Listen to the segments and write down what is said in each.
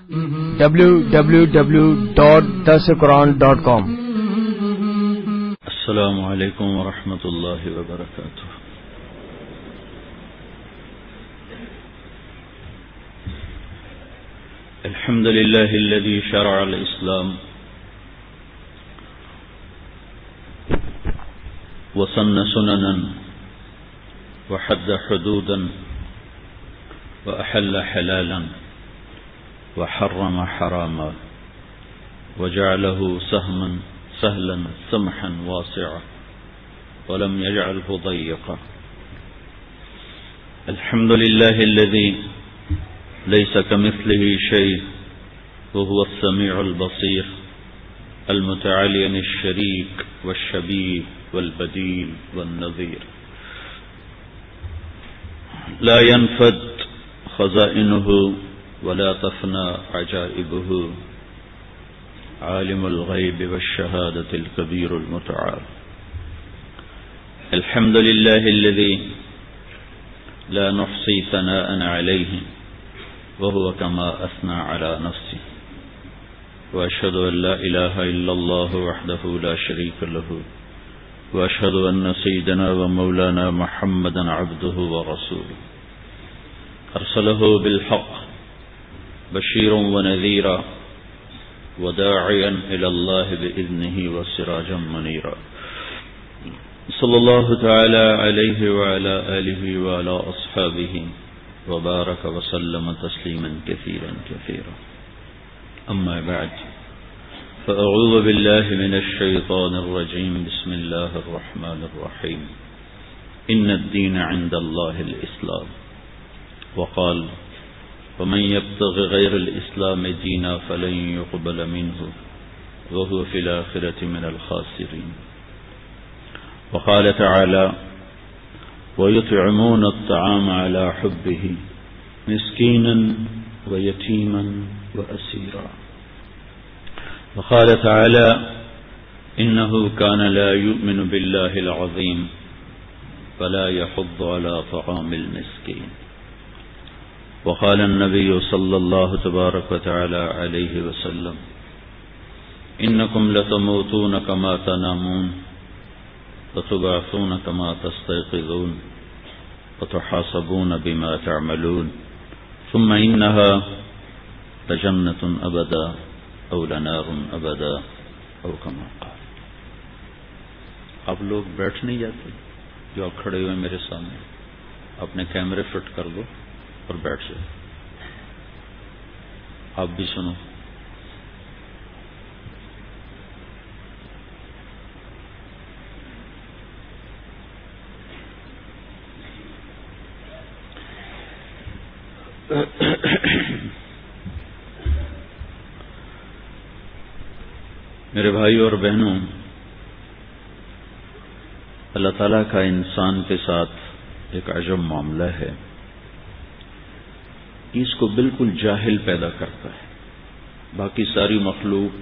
www.dasquran.com. السلام علیکم ورحمۃ اللہ وبرکاتہ. الحمد لله الذي شرع الإسلام وسن سننا وحد حدودا وأحل حلالا وحرم حراما وجعله سهلا سمحا واسعا ولم يجعله ضيقا. الحمد لله الذي ليس كمثله شيء وهو السميع البصير المتعالي عن الشريك والشبيه والبديل والنظير. لا ينفد خزائنه ولا تفنى عجائبه. عالم الغيب والشهادة الكبير المتعال. الحمد لله الذي لا نحصي ثناء عليه وهو كما أثنى على نفسه. وأشهد أن لا إله إلا الله وحده لا شريك له وأشهد أن سيدنا ومولانا محمدا عبده ورسوله أرسله بالحق بشيرا ونذيرا وداعيا إلى الله بإذنه وسراجا منيرا. صلى الله تعالى عليه وعلى آله وعلى أصحابه وبارك وسلم تسليما كثيرا كثيرا. أما بعد فأعوذ بالله من الشيطان الرجيم. بسم الله الرحمن الرحيم. إن الدين عند الله الإسلام. وقال ومن يبتغ غير الإسلام دينا فلن يقبل منه وهو في الآخرة من الخاسرين. وقال تعالى ويطعمون الطعام على حبه مسكينا ويتيما وأسيرا. وقال تعالى إنه كان لا يؤمن بالله العظيم فلا يحض على طعام المسكين. وقال النبي صلى الله تبارك وتعالى عليه وسلم إنكم لتموتون كما تنامون وتبعثون كما تستيقظون وتحاسبون بما تعملون ثم إنها لجنة أبدا أو لنار أبدا أو كما قال. آپ لوگ بیٹھ نہیں جاتے جو آپ کھڑے ہوئے میرے سامنے؟ اپنے کیمرے فٹ کر دو اور بیٹھ جائے. آپ بھی سنو. میرے بھائیوں اور بہنوں، اللہ تعالیٰ کا انسان کے ساتھ ایک عجب معاملہ ہے. اس کو بالکل جاہل پیدا کرتا ہے. باقی ساری مخلوق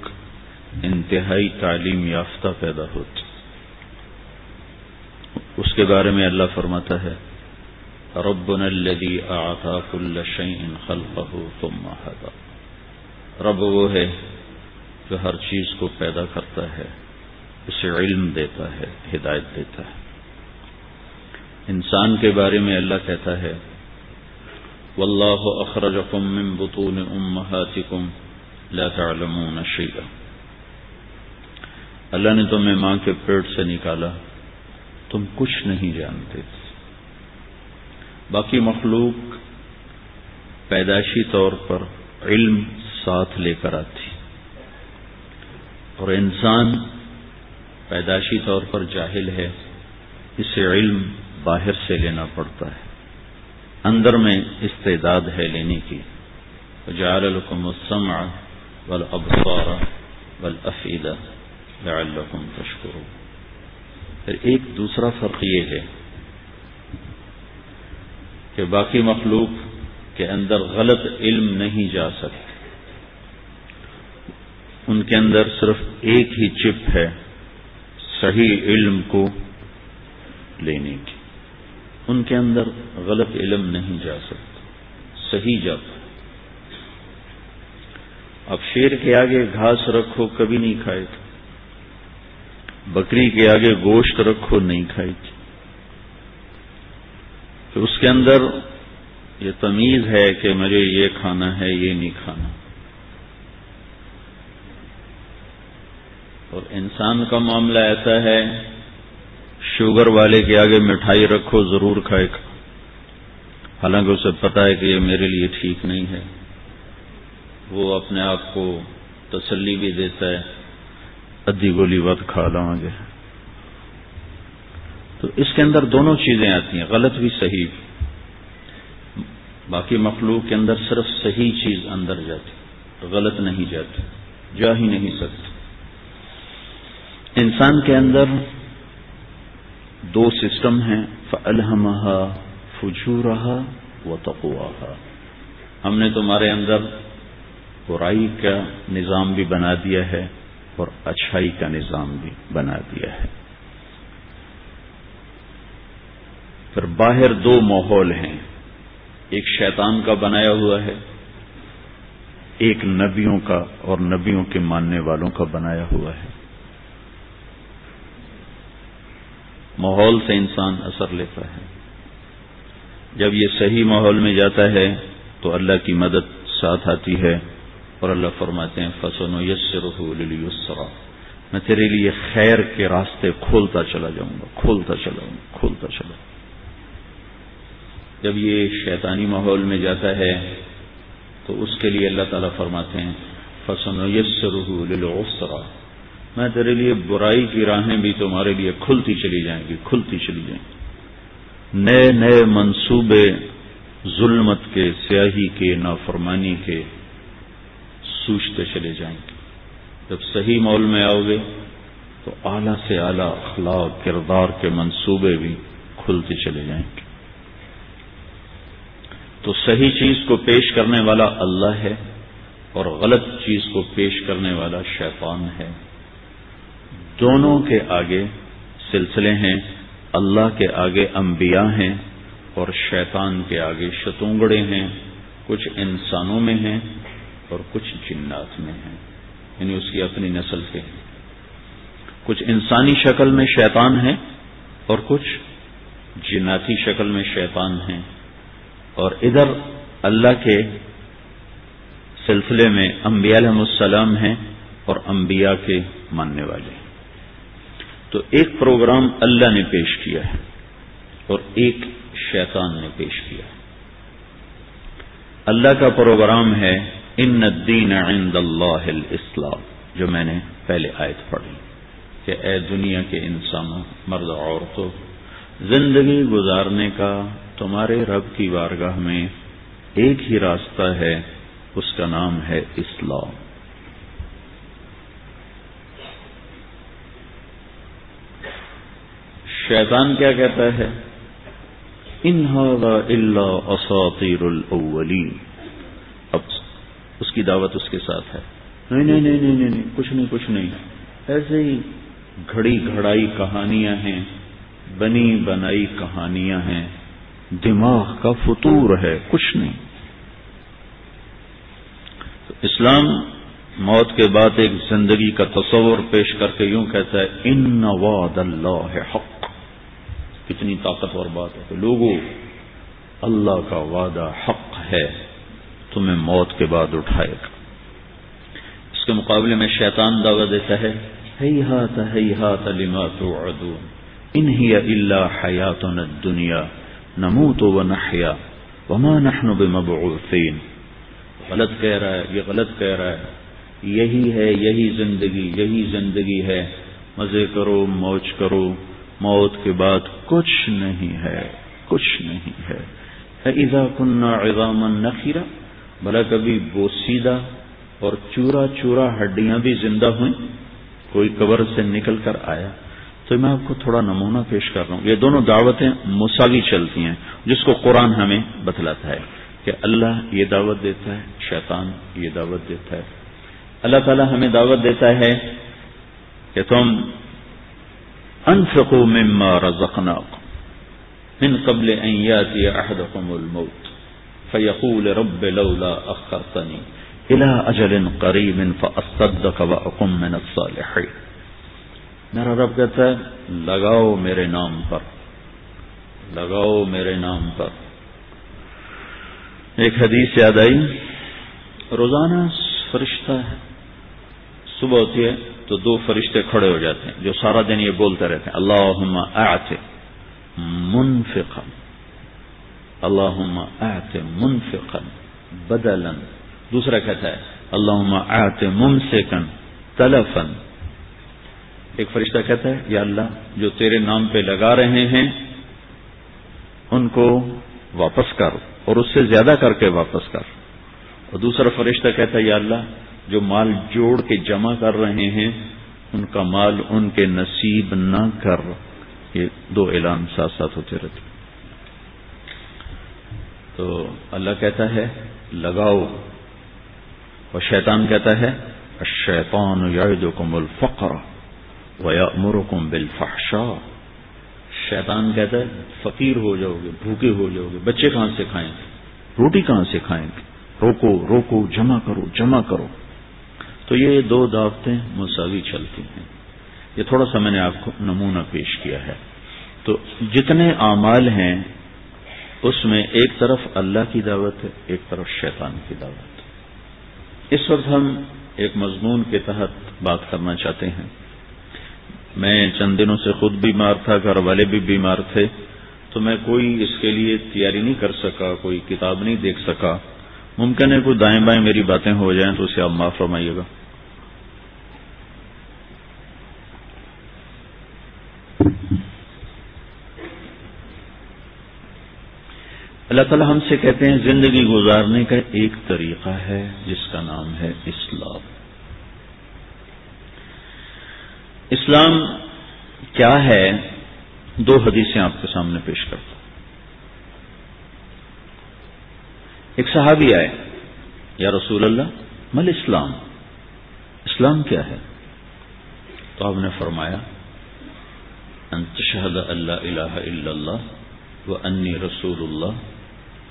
انتہائی تعلیم یافتہ پیدا ہوتی. اس کے بارے میں اللہ فرماتا ہے ربنا الذی اعطى كل شيء خلقه ثم هدى. رب وہ ہے جو ہر چیز کو پیدا کرتا ہے، اسے علم دیتا ہے، ہدایت دیتا ہے. انسان کے بارے میں اللہ کہتا ہے واللہ اخرجکم من بطون امہاتکم لا تعلمون شیئا. اللہ نے تمہیں ماں کے پیٹ سے نکالا، تم کچھ نہیں جانتے تھے. باقی مخلوق پیدائشی طور پر علم ساتھ لے کر آتی، اور انسان پیدائشی طور پر جاہل ہے، اسے علم باہر سے لینا پڑتا ہے. اندر میں استعداد ہے لینے کی. وجعل لكم السمع والابصار والافئدہ لعلکم تشکرون. پھر ایک دوسرا فرق یہ ہے کہ باقی مخلوق کے اندر غلط علم نہیں جا سکتا. ان کے اندر صرف ایک ہی چپ ہے صحیح علم کو لینے کی. ان کے اندر غلط علم نہیں جا سکتا، صحیح جاتا. اب شیر کے آگے گھاس رکھو کبھی نہیں کھائے گا، بکری کے آگے گوشت رکھو نہیں کھائے گی، کہ اس کے اندر یہ تمیز ہے کہ مجھے یہ کھانا ہے یہ نہیں کھانا۔ اور انسان کا معاملہ ایسا ہے، شوگر والے کے آگے مٹھائی رکھو ضرور کھائے گا، حالانکہ اسے پتا ہے کہ یہ میرے لیے ٹھیک نہیں ہے، وہ اپنے آپ کو تسلی بھی دیتا ہے ادھی گولی ود کھا لوں گے۔ تو اس کے اندر دونوں چیزیں آتی ہیں، غلط بھی صحیح بھی۔ باقی مخلوق کے اندر صرف صحیح چیز اندر جاتی، غلط نہیں جاتی، جا ہی نہیں سکتی۔ انسان کے اندر دو سسٹم ہیں، فَأَلْهَمَهَا فُجُورَهَا وَتَقْوَاهَا۔ ہم نے تمہارے اندر برائی کا نظام بھی بنا دیا ہے اور اچھائی کا نظام بھی بنا دیا ہے۔ پھر باہر دو ماحول ہیں، ایک شیطان کا بنایا ہوا ہے، ایک نبیوں کا اور نبیوں کے ماننے والوں کا بنایا ہوا ہے۔ ماحول سے انسان اثر لیتا ہے، جب یہ صحیح ماحول میں جاتا ہے تو اللہ کی مدد ساتھ آتی ہے، اور اللہ فرماتے ہیں فَسَنُيَسِّرُهُ لِلْيُسْرَىٰ، میں تیرے لیے خیر کے راستے کھولتا چلا جاؤں گا، کھولتا چلا جاؤں گا، کھولتا چلا۔ جب یہ شیطانی ماحول میں جاتا ہے تو اس کے لیے اللہ تعالیٰ فرماتے ہیں فَسَنُيَسِّرُهُ لِلْعُسْرَىٰ، میں تیرے لیے برائی کی راہیں بھی تمہارے لیے کھلتی چلی جائیں گی، کھلتی چلی جائیں گی۔ نئے نئے منصوبے ظلمت کے، سیاہی کے، نافرمانی کے سوچتے چلے جائیں گے۔ جب صحیح ماحول میں آؤ گے تو اعلیٰ سے اعلیٰ اخلاق، کردار کے منصوبے بھی کھلتے چلے جائیں گے۔ تو صحیح چیز کو پیش کرنے والا اللہ ہے اور غلط چیز کو پیش کرنے والا شیطان ہے۔ دونوں کے آگے سلسلے ہیں، اللہ کے آگے انبیاء ہیں اور شیطان کے آگے شتونگڑے ہیں، کچھ انسانوں میں ہیں اور کچھ جنات میں ہیں، یعنی اس کی اپنی نسل کے ہیں۔ کچھ انسانی شکل میں شیطان ہیں اور کچھ جناتی شکل میں شیطان ہیں، اور ادھر اللہ کے سلسلے میں انبیاء علیہ السلام ہیں اور انبیاء کے ماننے والے ہیں۔ تو ایک پروگرام اللہ نے پیش کیا ہے اور ایک شیطان نے پیش کیا ہے۔ اللہ کا پروگرام ہے ان الدین عند اللہ الاسلام، جو میں نے پہلے آیت پڑھی کہ اے دنیا کے انسانوں، مرد عورتوں، زندگی گزارنے کا تمہارے رب کی بارگاہ میں ایک ہی راستہ ہے، اس کا نام ہے اسلام۔ شیطان کیا کہتا ہے؟ ان ھذا الا اساطیر الاولین، اب اس کی دعوت اس کے ساتھ ہے، نہیں نہیں نہیں نہیں نہیں، کچھ نہیں، ایسے ہی گھڑی گھڑائی کہانیاں ہیں، بنی بنائی کہانیاں ہیں، دماغ کا فطور ہے، کچھ نہیں۔ تو اسلام موت کے بعد ایک زندگی کا تصور پیش کر کے یوں کہتا ہے ان وعد اللہ حق۔ کتنی طاقتور بات ہے کہ لوگوں، اللہ کا وعدہ حق ہے، تمہیں موت کے بعد اٹھائے گا۔ اس کے مقابلے میں شیطان دعویٰ دیتا ہے ہیہات ہیہات لما توعدون ان ہی الا حیاتنا الدنیا نموت ونحیا وما نحن بمبعوثین۔ غلط کہہ رہا ہے، یہ غلط کہہ رہا ہے، یہی ہے، یہی زندگی ہے، مزے کرو، موج کرو، موت کے بعد کچھ نہیں ہے، کچھ نہیں ہے۔ فَإِذَا كُنَّا عِظَامًا نَخِرَةً، بھلا کبھی بوسیدہ اور چورا چورا ہڈیاں بھی زندہ ہوئیں، کوئی قبر سے نکل کر آیا؟ تو میں آپ کو تھوڑا نمونہ پیش کر رہا ہوں۔ یہ دونوں دعوتیں مساوی چلتی ہیں، جس کو قرآن ہمیں بتلاتا ہے کہ اللہ یہ دعوت دیتا ہے، شیطان یہ دعوت دیتا ہے۔ اللہ تعالی ہمیں دعوت دیتا ہے کہ تم انفقوا مما رزقناکم من قبل ان یاتی احدکم الموت فیقول رب لولا اخرتنی الی اجل قریب فاصدق واکن من الصالحین. میرا رب کہتا ہے لگاؤ میرے نام پر، لگاؤ میرے نام پر. ایک حدیث یاد آئی، روزانہ فرشتہ صبح ہوتی ہے تو دو فرشتے کھڑے ہو جاتے ہیں جو سارا دن یہ بولتے رہتے ہیں اللہم اعط منفقا، اللہم اعط منفقا بدلا. دوسرا کہتا ہے اللہم اعط ممسکا تلفا. ایک فرشتہ کہتا ہے یا اللہ جو تیرے نام پہ لگا رہے ہیں ان کو واپس کر اور اس سے زیادہ کر کے واپس کر. اور دوسرا فرشتہ کہتا ہے یا اللہ جو مال جوڑ کے جمع کر رہے ہیں ان کا مال ان کے نصیب نہ کر. یہ دو اعلان ساتھ ساتھ ہوتے رہتے. تو اللہ کہتا ہے لگاؤ، اور شیطان کہتا ہے الشیطان یعدکم الفقر وَيَأْمُرُكُمْ بِالْفَحْشَاءِ. شیطان کہتا ہے فقیر ہو جاؤ گے، بھوکے ہو جاؤ گے، بچے کہاں سے کھائیں گے، روٹی کہاں سے کھائیں گے، روکو روکو، جمع کرو جمع کرو. تو یہ دو دعوتیں مساوی چلتی ہیں. یہ تھوڑا سا میں نے آپ کو نمونہ پیش کیا ہے. تو جتنے اعمال ہیں اس میں ایک طرف اللہ کی دعوت ہے، ایک طرف شیطان کی دعوت. اس وقت ہم ایک مضمون کے تحت بات کرنا چاہتے ہیں. میں چند دنوں سے خود بیمار تھا، گھر والے بھی بیمار تھے، تو میں کوئی اس کے لیے تیاری نہیں کر سکا، کوئی کتاب نہیں دیکھ سکا. ممکن ہے کوئی دائیں بائیں میری باتیں ہو جائیں تو اسے آپ معاف فرمائیے گا. اللہ تعالیٰ ہم سے کہتے ہیں زندگی گزارنے کا ایک طریقہ ہے جس کا نام ہے اسلام. اسلام کیا ہے؟ دو حدیثیں آپ کے سامنے پیش کرتا ہوں. ایک صحابی آئے، یا رسول اللہ مل اسلام، اسلام کیا ہے؟ تو آپ نے فرمایا ان تشہد ان لا الہ الا اللہ وانی رسول اللہ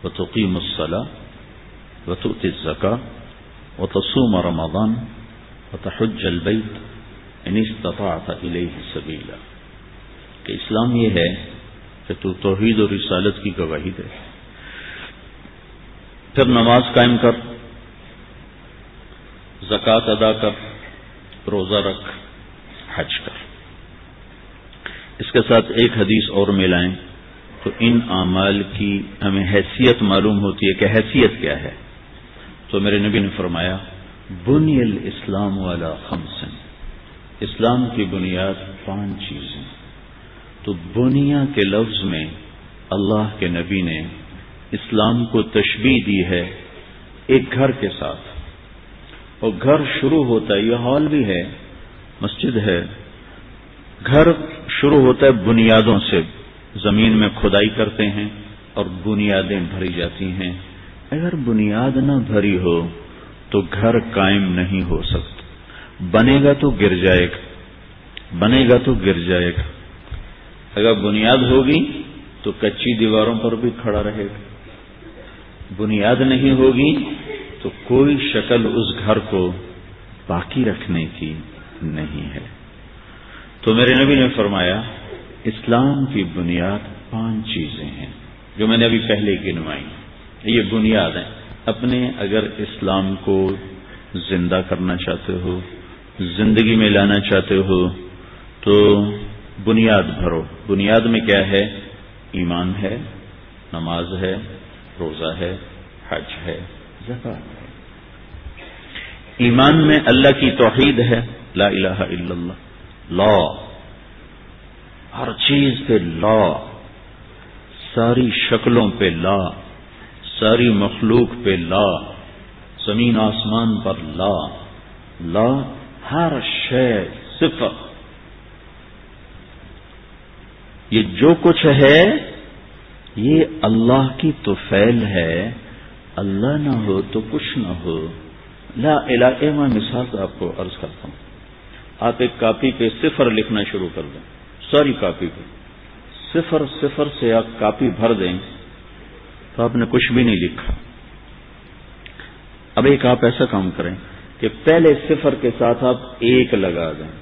وتقیم الصلاۃ وتؤتی الزکاۃ وتصوم رمضان وتحج البیت ان استطعت الیہ سبیلا. کہ اسلام یہ ہے کہ تو توحید اور رسالت کی گواہی دے، پھر نماز قائم کر، زکوٰۃ ادا کر، روزہ رکھ، حج کر. اس کے ساتھ ایک حدیث اور ملائیں تو ان اعمال کی ہمیں حیثیت معلوم ہوتی ہے کہ حیثیت کیا ہے. تو میرے نبی نے فرمایا بنی الاسلام علی خمس، اسلام کی بنیاد 5 چیزیں. تو بنیا کے لفظ میں اللہ کے نبی نے اسلام کو تشبیہ دی ہے ایک گھر کے ساتھ. اور گھر شروع ہوتا ہے، یہ ہال بھی ہے، مسجد ہے، گھر شروع ہوتا ہے بنیادوں سے. زمین میں کھدائی کرتے ہیں اور بنیادیں بھری جاتی ہیں. اگر بنیاد نہ بھری ہو تو گھر قائم نہیں ہو سکتا. بنے گا تو گر جائے گا، بنے گا تو گر جائے گا. اگر بنیاد ہوگی تو کچی دیواروں پر بھی کھڑا رہے گا. بنیاد نہیں ہوگی تو کوئی شکل اس گھر کو باقی رکھنے کی نہیں ہے. تو میرے نبی نے فرمایا اسلام کی بنیاد 5 چیزیں ہیں جو میں نے ابھی پہلے گنوائی. یہ بنیاد ہیں. اپنے اگر اسلام کو زندہ کرنا چاہتے ہو، زندگی میں لانا چاہتے ہو تو بنیاد بھرو. بنیاد میں کیا ہے؟ ایمان ہے، نماز ہے، روزہ ہے، حج ہے، زکوٰۃ ہے. ایمان میں اللہ کی توحید ہے، لا الہ الا اللہ، لا، ہر چیز پہ لا، ساری شکلوں پہ لا، ساری مخلوق پہ لا، زمین آسمان پر لا، لا ہر شے صفت. یہ جو کچھ ہے یہ اللہ کی توفیل ہے. اللہ نہ ہو تو کچھ نہ ہو. لا الہ. میں مثال آپ کو عرض کرتا ہوں. آپ ایک کاپی پہ 0 لکھنا شروع کر دیں، ساری کاپی پہ 0 سے آپ کاپی بھر دیں تو آپ نے کچھ بھی نہیں لکھا. اب ایک آپ ایسا کام کریں کہ پہلے صفر کے ساتھ آپ 1 لگا دیں،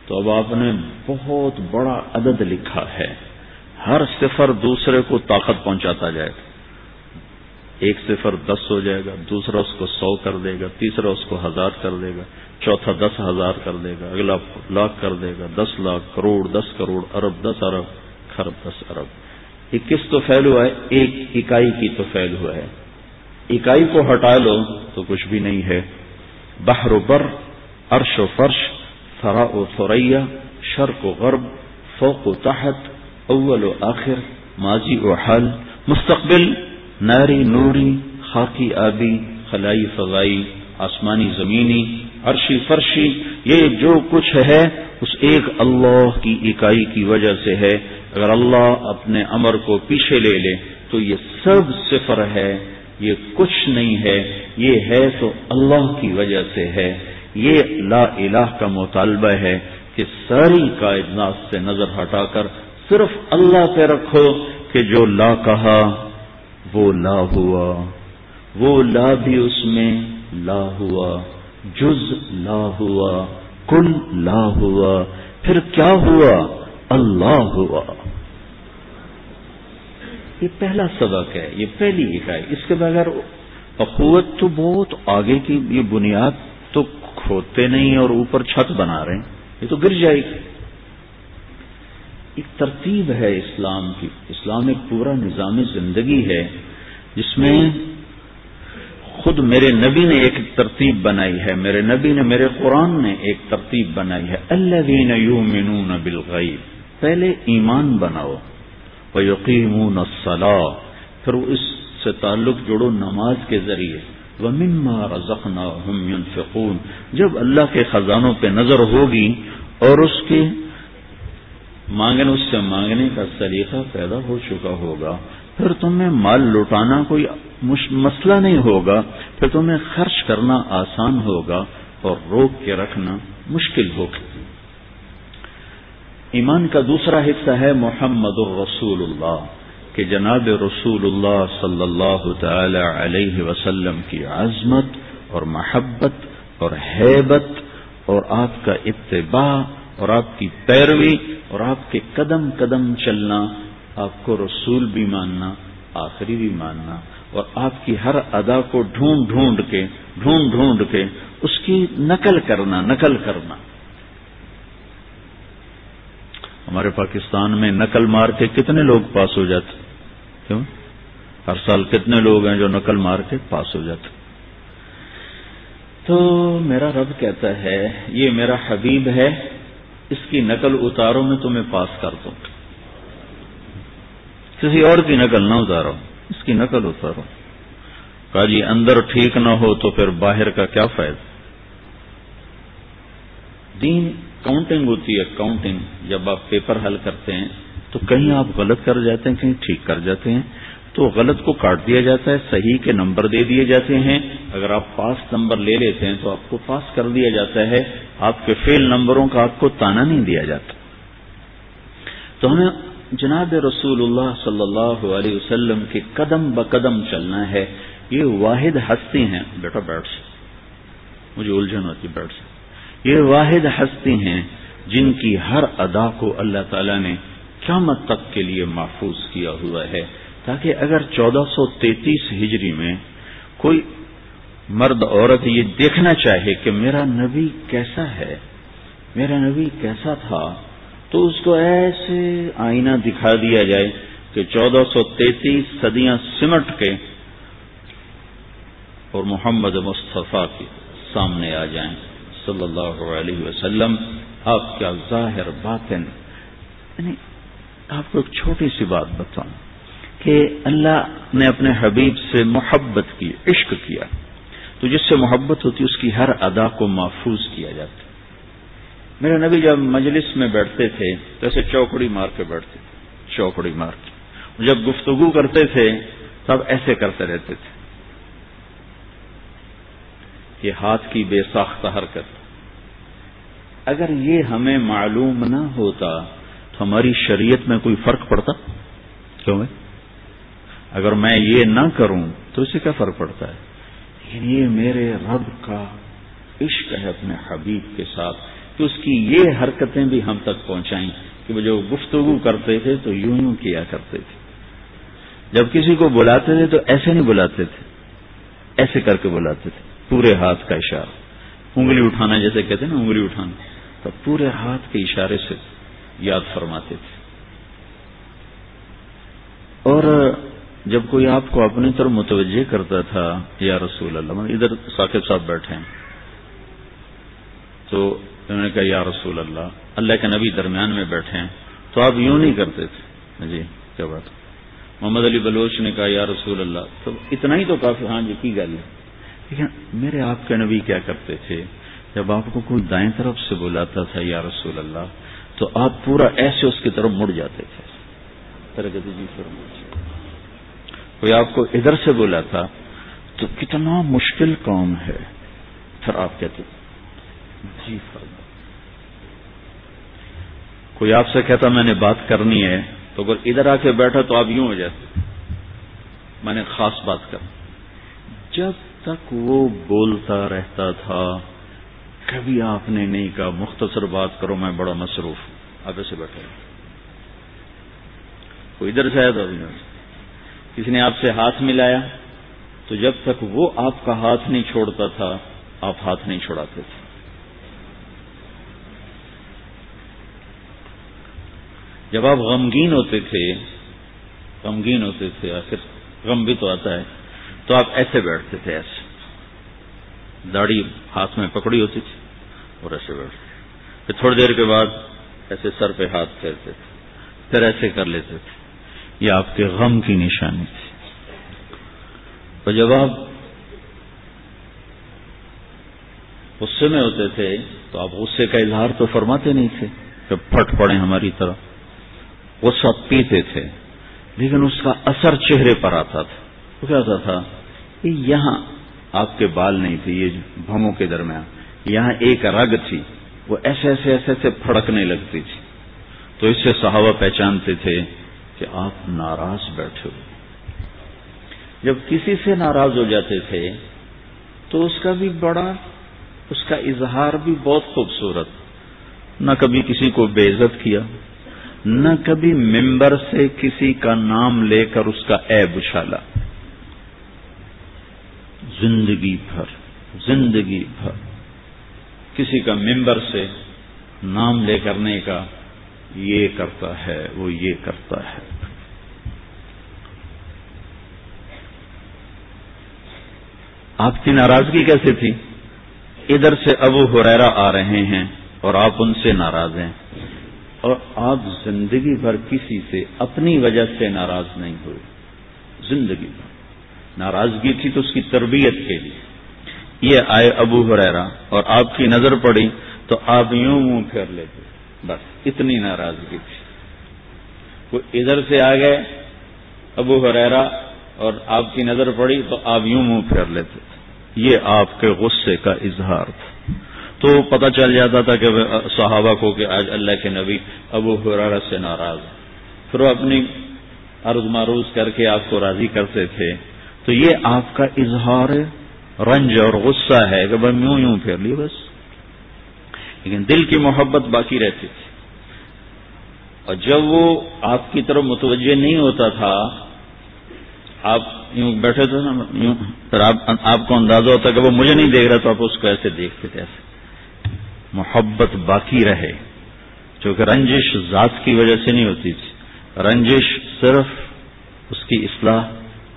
تو اب آپ نے بہت بڑا عدد لکھا ہے. ہر صفر دوسرے کو طاقت پہنچاتا جائے گا. 1 صفر 10 ہو جائے گا، دوسرا اس کو 100 کر دے گا، تیسرا اس کو 1000 کر دے گا، چوتھا 10,000 کر دے گا، اگلا لاکھ کر دے گا، 10 لاکھ، کروڑ، 10 کروڑ، ارب، 10 ارب، خرب، 10 ارب. یہ کس تو فعل ہوا ہے؟ ایک اکائی کی تو فعل ہوا ہے. اکائی کو ہٹا لو تو کچھ بھی نہیں ہے. بحر و بر، عرش و فرش، ثرا و ثریا، شرق و غرب، فوق و تحت، اول و آخر، ماضی و حال، مستقبل، ناری نوری، خاکی آبی، خلائی فضائی، آسمانی زمینی، عرشی فرشی، یہ جو کچھ ہے اس ایک اللہ کی اکائی کی وجہ سے ہے. اگر اللہ اپنے امر کو پیچھے لے لے تو یہ سب صفر ہے، یہ کچھ نہیں ہے. یہ ہے تو اللہ کی وجہ سے ہے. یہ لا الہ کا مطالبہ ہے کہ ساری کائنات سے نظر ہٹا کر صرف اللہ پہ رکھو کہ جو لا کہا وہ لا ہوا، وہ لا بھی اس میں لا ہوا، جز لا ہوا، کل لا ہوا، پھر کیا ہوا؟ اللہ ہوا. یہ پہلا سبق ہے، یہ پہلی اکائی. اس کے بغیر اخوت تو بہت آگے کی، یہ بنیاد تو کھودتے نہیں اور اوپر چھت بنا رہے ہیں، یہ تو گر جائے گی. ایک ترتیب ہے اسلام کی. اسلام ایک پورا نظام زندگی ہے جس میں خود میرے نبی نے ایک ترتیب بنائی ہے. میرے نبی نے، میرے قرآن نے ایک ترتیب بنائی ہے. الذین یؤمنون بالغیب، پہلے ایمان بناؤ، ویقیمون الصلاۃ، پھر اس سے تعلق جوڑو نماز کے ذریعے. ومما رزقناہم ینفقون، جب اللہ کے خزانوں پہ نظر ہوگی اور اس کے اس سے مانگنے کا سلیقہ پیدا ہو چکا ہوگا، پھر تمہیں مال لوٹانا کوئی مسئلہ نہیں ہوگا، پھر تمہیں خرچ کرنا آسان ہوگا اور روک کے رکھنا مشکل ہوگا. ایمان کا دوسرا حصہ ہے محمد الرسول اللہ، کہ جناب رسول اللہ صلی اللہ تعالی علیہ وسلم کی عظمت اور محبت اور ہیبت اور آپ کا اتباع اور آپ کی پیروی اور آپ کے قدم قدم چلنا، آپ کو رسول بھی ماننا، آخری بھی ماننا، اور آپ کی ہر ادا کو ڈھونڈ ڈھونڈ کے اس کی نقل کرنا. ہمارے پاکستان میں نقل مار کے کتنے لوگ پاس ہو جاتے؟ کیوں؟ ہر سال کتنے لوگ ہیں جو نقل مار کے پاس ہو جاتے؟ تو میرا رب کہتا ہے یہ میرا حبیب ہے، اس کی نقل اتارو، میں تمہیں پاس کر دوں. کسی اور کی نقل نہ اتارو، اس کی نقل اتارو. کہا جی اندر ٹھیک نہ ہو تو پھر باہر کا کیا فائدہ؟ دین کاؤنٹنگ ہوتی ہے. کاؤنٹنگ جب آپ پیپر حل کرتے ہیں تو کہیں آپ غلط کر جاتے ہیں، کہیں ٹھیک کر جاتے ہیں، تو غلط کو کاٹ دیا جاتا ہے، صحیح کے نمبر دے دیے جاتے ہیں. اگر آپ پاس نمبر لے لیتے ہیں تو آپ کو پاس کر دیا جاتا ہے، آپ کے فیل نمبروں کا آپ کو تانا نہیں دیا جاتا. تو ہمیں جناب رسول اللہ صلی اللہ علیہ وسلم کے قدم بقدم چلنا ہے. یہ واحد ہستی ہیں، بیٹا بیٹھ سے مجھے الجھن ہوتی، بیٹھ سے. یہ واحد ہستی ہیں جن کی ہر ادا کو اللہ تعالیٰ نے قیامت تک کے لیے محفوظ کیا ہوا ہے، تاکہ اگر 1433 ہجری میں کوئی مرد عورت یہ دیکھنا چاہے کہ میرا نبی کیسا ہے، میرا نبی کیسا تھا، تو اس کو ایسے آئینہ دکھا دیا جائے کہ 1433 صدیاں سمٹ کے اور محمد مصطفیٰ کے سامنے آ جائیں صلی اللہ علیہ وسلم. آپ کا ظاہر باطن. یعنی آپ کو ایک چھوٹی سی بات بتاؤں کہ اللہ نے اپنے حبیب سے محبت کی، عشق کیا، تو جس سے محبت ہوتی اس کی ہر ادا کو محفوظ کیا جاتا. میرے نبی جب مجلس میں بیٹھتے تھے تو ایسے چوکڑی مار کے بیٹھتے تھے، چوکڑی مار کے. جب گفتگو کرتے تھے تب ایسے کرتے رہتے تھے. یہ ہاتھ کی بے ساختہ حرکت. اگر یہ ہمیں معلوم نہ ہوتا تو ہماری شریعت میں کوئی فرق پڑتا؟ کیوں ہے؟ اگر میں یہ نہ کروں تو اسے کیا فرق پڑتا ہے؟ لیکن یہ میرے رب کا عشق ہے اپنے حبیب کے ساتھ کہ اس کی یہ حرکتیں بھی ہم تک پہنچائیں کہ وہ جو گفتگو کرتے تھے تو یوں یوں کیا کرتے تھے. جب کسی کو بلاتے تھے تو ایسے نہیں بلاتے تھے، ایسے کر کے بلاتے تھے، پورے ہاتھ کا اشارہ، انگلی اٹھانا جیسے کہتے ہیں نا، انگلی اٹھانا، تو پورے ہاتھ کے اشارے سے یاد فرماتے تھے. اور جب کوئی آپ کو اپنی طرف متوجہ کرتا تھا، یا رسول اللہ، ادھر ثاقب صاحب بیٹھے ہیں تو انہوں نے کہا یا رسول اللہ، اللہ کے نبی درمیان میں بیٹھے ہیں، تو آپ یوں نہیں کرتے تھے. جی کیا بات. محمد علی بلوچ نے کہا یا رسول اللہ، تو اتنا ہی تو کافی. ہاں جی کی گل ہے. لیکن میرے آپ کے نبی کیا کرتے تھے، جب آپ کو کوئی دائیں طرف سے بلاتا تھا یا رسول اللہ، تو آپ پورا ایسے اس کی طرف مڑ جاتے تھے. جی کوئی آپ کو ادھر سے بولا تھا تو کتنا مشکل کام ہے، پھر آپ کہتے جی فرما. کوئی آپ سے کہتا میں نے بات کرنی ہے تو اگر ادھر آ کے بیٹھا تو آپ یوں ہو جاتے، میں نے خاص بات کرنی. جب تک وہ بولتا رہتا تھا کبھی آپ نے نہیں کہا مختصر بات کرو میں بڑا مصروف ہوں، آپ ایسے بیٹھے. کوئی ادھر سے آیا تو کسی نے آپ سے ہاتھ ملایا تو جب تک وہ آپ کا ہاتھ نہیں چھوڑتا تھا آپ ہاتھ نہیں چھوڑاتے تھے. جب آپ غمگین ہوتے تھے آخر غم بھی تو آتا ہے، تو آپ ایسے بیٹھتے تھے، ایسے داڑھی ہاتھ میں پکڑی ہوتی تھی اور ایسے بیٹھتے. پھر تھوڑی دیر کے بعد ایسے سر پہ ہاتھ پھیرتے تھے، پھر ایسے کر لیتے تھے. یہ آپ کے غم کی نشانی تھی. اور جب آپ غصے میں ہوتے تھے تو آپ غصے کا اظہار تو فرماتے نہیں تھے کہ پھٹ پڑے ہماری طرح. غصہ پیتے تھے لیکن اس کا اثر چہرے پر آتا تھا. وہ کیا ہوتا تھا کہ یہاں آپ کے بال نہیں تھے، یہ بھموں کے درمیان یہاں ایک رگ تھی، وہ ایسے ایسے ایسے ایسے پھڑکنے لگتی تھی. تو اس سے صحابہ پہچانتے تھے کہ آپ ناراض بیٹھے ہو. جب کسی سے ناراض ہو جاتے تھے تو اس کا اظہار بھی بہت خوبصورت. نہ کبھی کسی کو بے عزت کیا، نہ کبھی ممبر سے کسی کا نام لے کر اس کا عیب اچھالا. زندگی بھر کسی کا ممبر سے نام لے کرنے کا، یہ کرتا ہے وہ یہ کرتا ہے. آپ کی ناراضگی کیسے تھی؟ ادھر سے ابو ہریرہ آ رہے ہیں اور آپ ان سے ناراض ہیں، اور آپ زندگی بھر کسی سے اپنی وجہ سے ناراض نہیں ہوئے. زندگی بھر ناراضگی تھی تو اس کی تربیت کے لیے. یہ آئے ابو ہریرہ اور آپ کی نظر پڑی تو آپ یوں منہ پھیر لیتے، بس اتنی ناراضگی تھی. وہ ادھر سے آ گئے ابو ہریرہ اور آپ کی نظر پڑی تو آپ یوں منہ پھیر لیتے. یہ آپ کے غصے کا اظہار تھا. تو پتہ چل جاتا تھا کہ صحابہ کو کہ آج اللہ کے نبی ابو ہریرہ سے ناراض ہیں. پھر وہ اپنی عرض معروض کر کے آپ کو راضی کرتے تھے. تو یہ آپ کا اظہار رنج اور غصہ ہے کہ بس یوں پھیر لی بس. لیکن دل کی محبت باقی رہتی تھی. اور جب وہ آپ کی طرف متوجہ نہیں ہوتا تھا، آپ یوں بیٹھے تھے نا، یوں پھر آپ کو اندازہ ہوتا کہ وہ مجھے نہیں دیکھ رہا تو آپ اس کو ایسے دیکھتے تھے. ایسے محبت باقی رہے، کیونکہ رنجش ذات کی وجہ سے نہیں ہوتی تھی، رنجش صرف اس کی اصلاح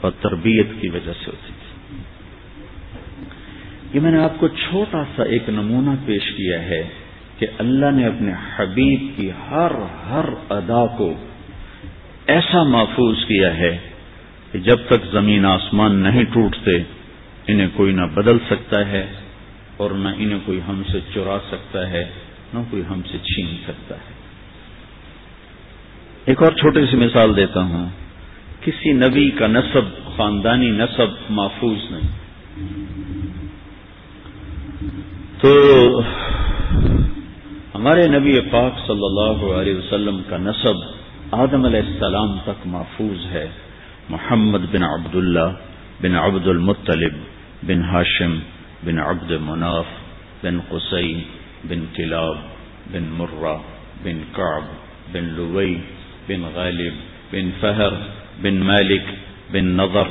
اور تربیت کی وجہ سے ہوتی تھی. یہ میں نے آپ کو چھوٹا سا ایک نمونہ پیش کیا ہے کہ اللہ نے اپنے حبیب کی ہر ادا کو ایسا محفوظ کیا ہے کہ جب تک زمین آسمان نہیں ٹوٹتے انہیں کوئی نہ بدل سکتا ہے اور نہ انہیں کوئی ہم سے چرا سکتا ہے، نہ کوئی ہم سے چھین سکتا ہے. ایک اور چھوٹی سی مثال دیتا ہوں. کسی نبی کا نسب، خاندانی نسب محفوظ نہیں. تو ہمارے نبی پاک صلی اللہ علیہ وسلم کا نسب آدم علیہ السلام تک محفوظ ہے. محمد بن عبداللہ بن عبد المطلب بن هاشم بن عبد مناف بن قصي بن كلاب بن مرة بن كعب بن لوي بن غالب بن فهر بن مالك بن نضر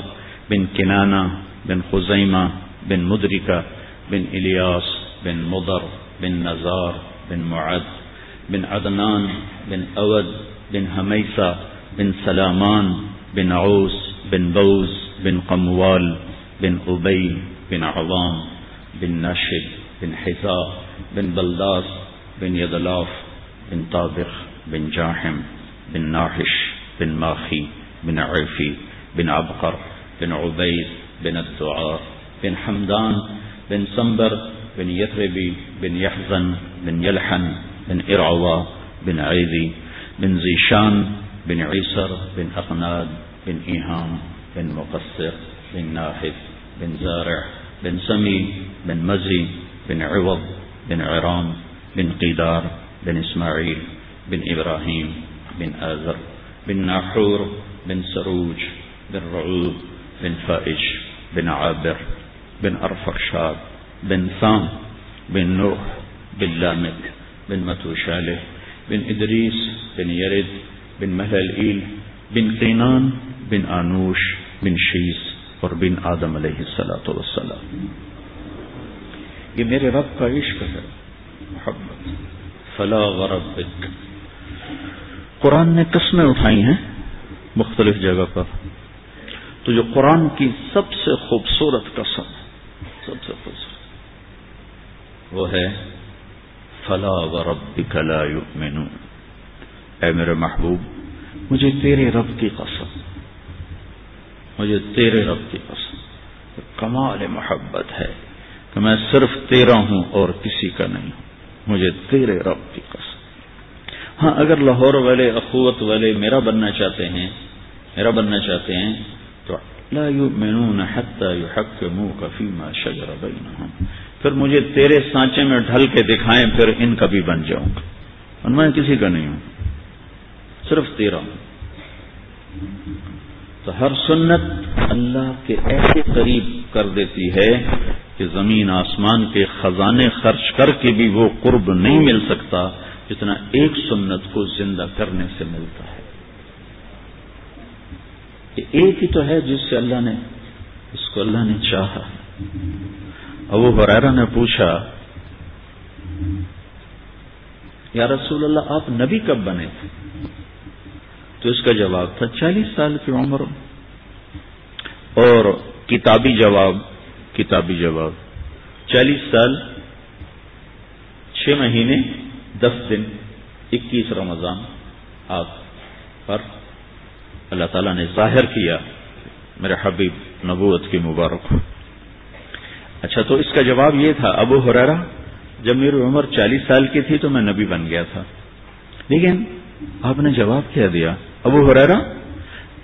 بن كنانة بن خزيمة بن مدركة بن إلياس بن مضر بن نزار بن معد بن عدنان بن أود بن هميسة بن سلامان بن عوس بن بوز بن قموال بن أبي بن عظام بن ناشد بن حذاء بن بلداس بن يدلاف بن طابخ بن جاحم بن ناحش بن ماخي بن عرفي بن عبقر بن عبيد بن الدعار بن حمدان بن سنبر بن يثربي بن يحزن بن يلحن بن إرعوى بن عيذي بن زيشان بن عيسر بن أقناد بن إيهام بن مقصر بن ناحد بن زارع بن سمي بن مزي بن عوض بن عرام بن قيدار بن إسماعيل بن إبراهيم بن آذر بن ناحور بن سروج بن رعوب بن فائج بن عابر بن أرفخشاد بن سام بن نوح بن لامك بن متوشالح بن إدريس بن يرد بن مهلئيل بن قينان بن آنوش بن شیس اور بن آدم علیہ الصلوۃ والسلام. یہ میرے رب کا عشق ہے، محبت. فلا وربک، قرآن نے قسمیں اٹھائی ہیں مختلف جگہ پر، تو جو قرآن کی سب سے خوبصورت قسم، سب سے خوبصورت، وہ ہے فلا وربک لا یؤمنون. اے میرے محبوب، مجھے تیرے رب کی قسم، مجھے تیرے رب کی قسم. کمال محبت ہے کہ میں صرف تیرا ہوں اور کسی کا نہیں ہوں. مجھے تیرے رب کی قسم. ہاں، اگر لاہور والے، اخوت والے میرا بننا چاہتے ہیں، تو لا یؤمنون حتی یحکموک فیما شجر بینہم، پھر مجھے تیرے سانچے میں ڈھل کے دکھائیں، پھر ان کا بھی بن جاؤں گا. اور میں کسی کا نہیں ہوں، صرف تیرا ہوں. تو ہر سنت اللہ کے ایسے قریب کر دیتی ہے کہ زمین آسمان کے خزانے خرچ کر کے بھی وہ قرب نہیں مل سکتا جتنا ایک سنت کو زندہ کرنے سے ملتا ہے. یہ ایک ہی تو ہے جس سے اللہ نے چاہا. ابو ہریرہ نے پوچھا، یا رسول اللہ، آپ نبی کب بنے تھے؟ تو اس کا جواب تھا 40 سال کی عمر. اور کتابی جواب 40 سال 6 مہینے 10 دن 21 رمضان آپ پر اللہ تعالیٰ نے ظاہر کیا میرے حبیب نبوت کی مبارک ہو. اچھا، تو اس کا جواب یہ تھا، ابو ہریرہ، جب میری عمر 40 سال کی تھی تو میں نبی بن گیا تھا. لیکن آپ نے جواب کیا دیا، ابو ہریرہ،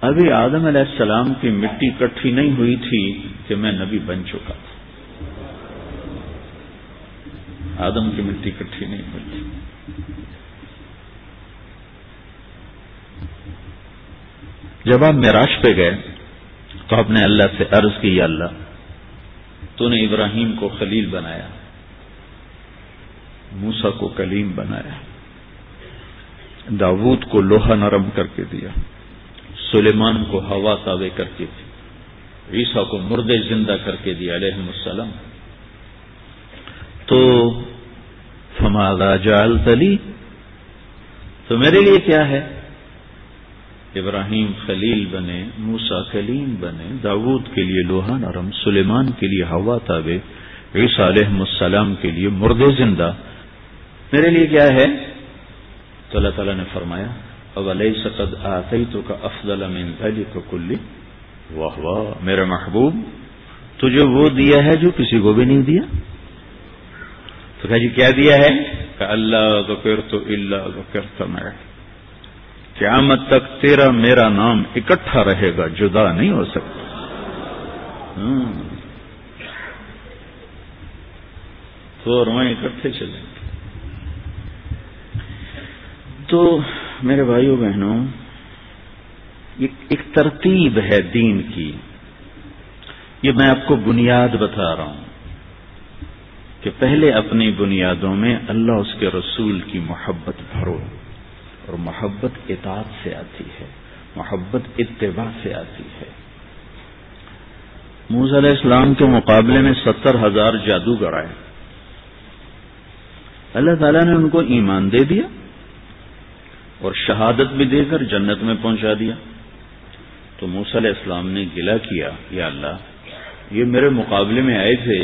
ابھی آدم علیہ السلام کی مٹی اکٹھی نہیں ہوئی تھی کہ میں نبی بن چکا تھا. آدم کی مٹی اکٹھی نہیں ہوئی تھی. جب آپ معراج پہ گئے تو آپ نے اللہ سے عرض کی، یا اللہ، تو نے ابراہیم کو خلیل بنایا، موسیٰ کو کلیم بنایا، داؤد کو لوہا نرم کر کے دیا، سلیمان کو ہوا تابع کر کے دی، عیسیٰ کو مردے زندہ کر کے دیا علیہ السلام. تو فماذا جعلت لی، تو میرے لیے کیا ہے؟ ابراہیم خلیل بنے، موسیٰ کلیم بنے، داؤد کے لیے لوہا نرم، سلیمان کے لیے ہوا تابع، عیسیٰ علیہ السلام کے لیے مردے زندہ، میرے لیے کیا ہے؟ تو اللہ تعالیٰ نے فرمایا، اَوَلَيْسَ قَدْ آتَيْتُكَ أَفْضَلَ مِنْ ذَلِكَ كُلِّهِ. واہ واہ میرے محبوب، تجھے وہ دیا ہے جو کسی کو بھی نہیں دیا. تو کہا جی کیا دیا ہے؟ کہ اللہ ذکرت الا ذکرت معي، قیامت تک تیرا میرا نام اکٹھا رہے گا، جدا نہیں ہو سکتا. تو اور وہیں اکٹھے چلیں. تو میرے بھائیوں بہنوں، ایک ترتیب ہے دین کی. یہ میں آپ کو بنیاد بتا رہا ہوں کہ پہلے اپنی بنیادوں میں اللہ اس کے رسول کی محبت بھرو، اور محبت اطاعت سے آتی ہے، محبت اتباع سے آتی ہے۔ موسیٰ علیہ السلام کے مقابلے میں 70,000 جادوگر آئے، اللہ تعالیٰ نے ان کو ایمان دے دیا اور شہادت بھی دے کر جنت میں پہنچا دیا۔ تو موسیٰ علیہ السلام نے گلہ کیا، یا اللہ یہ میرے مقابلے میں آئے تھے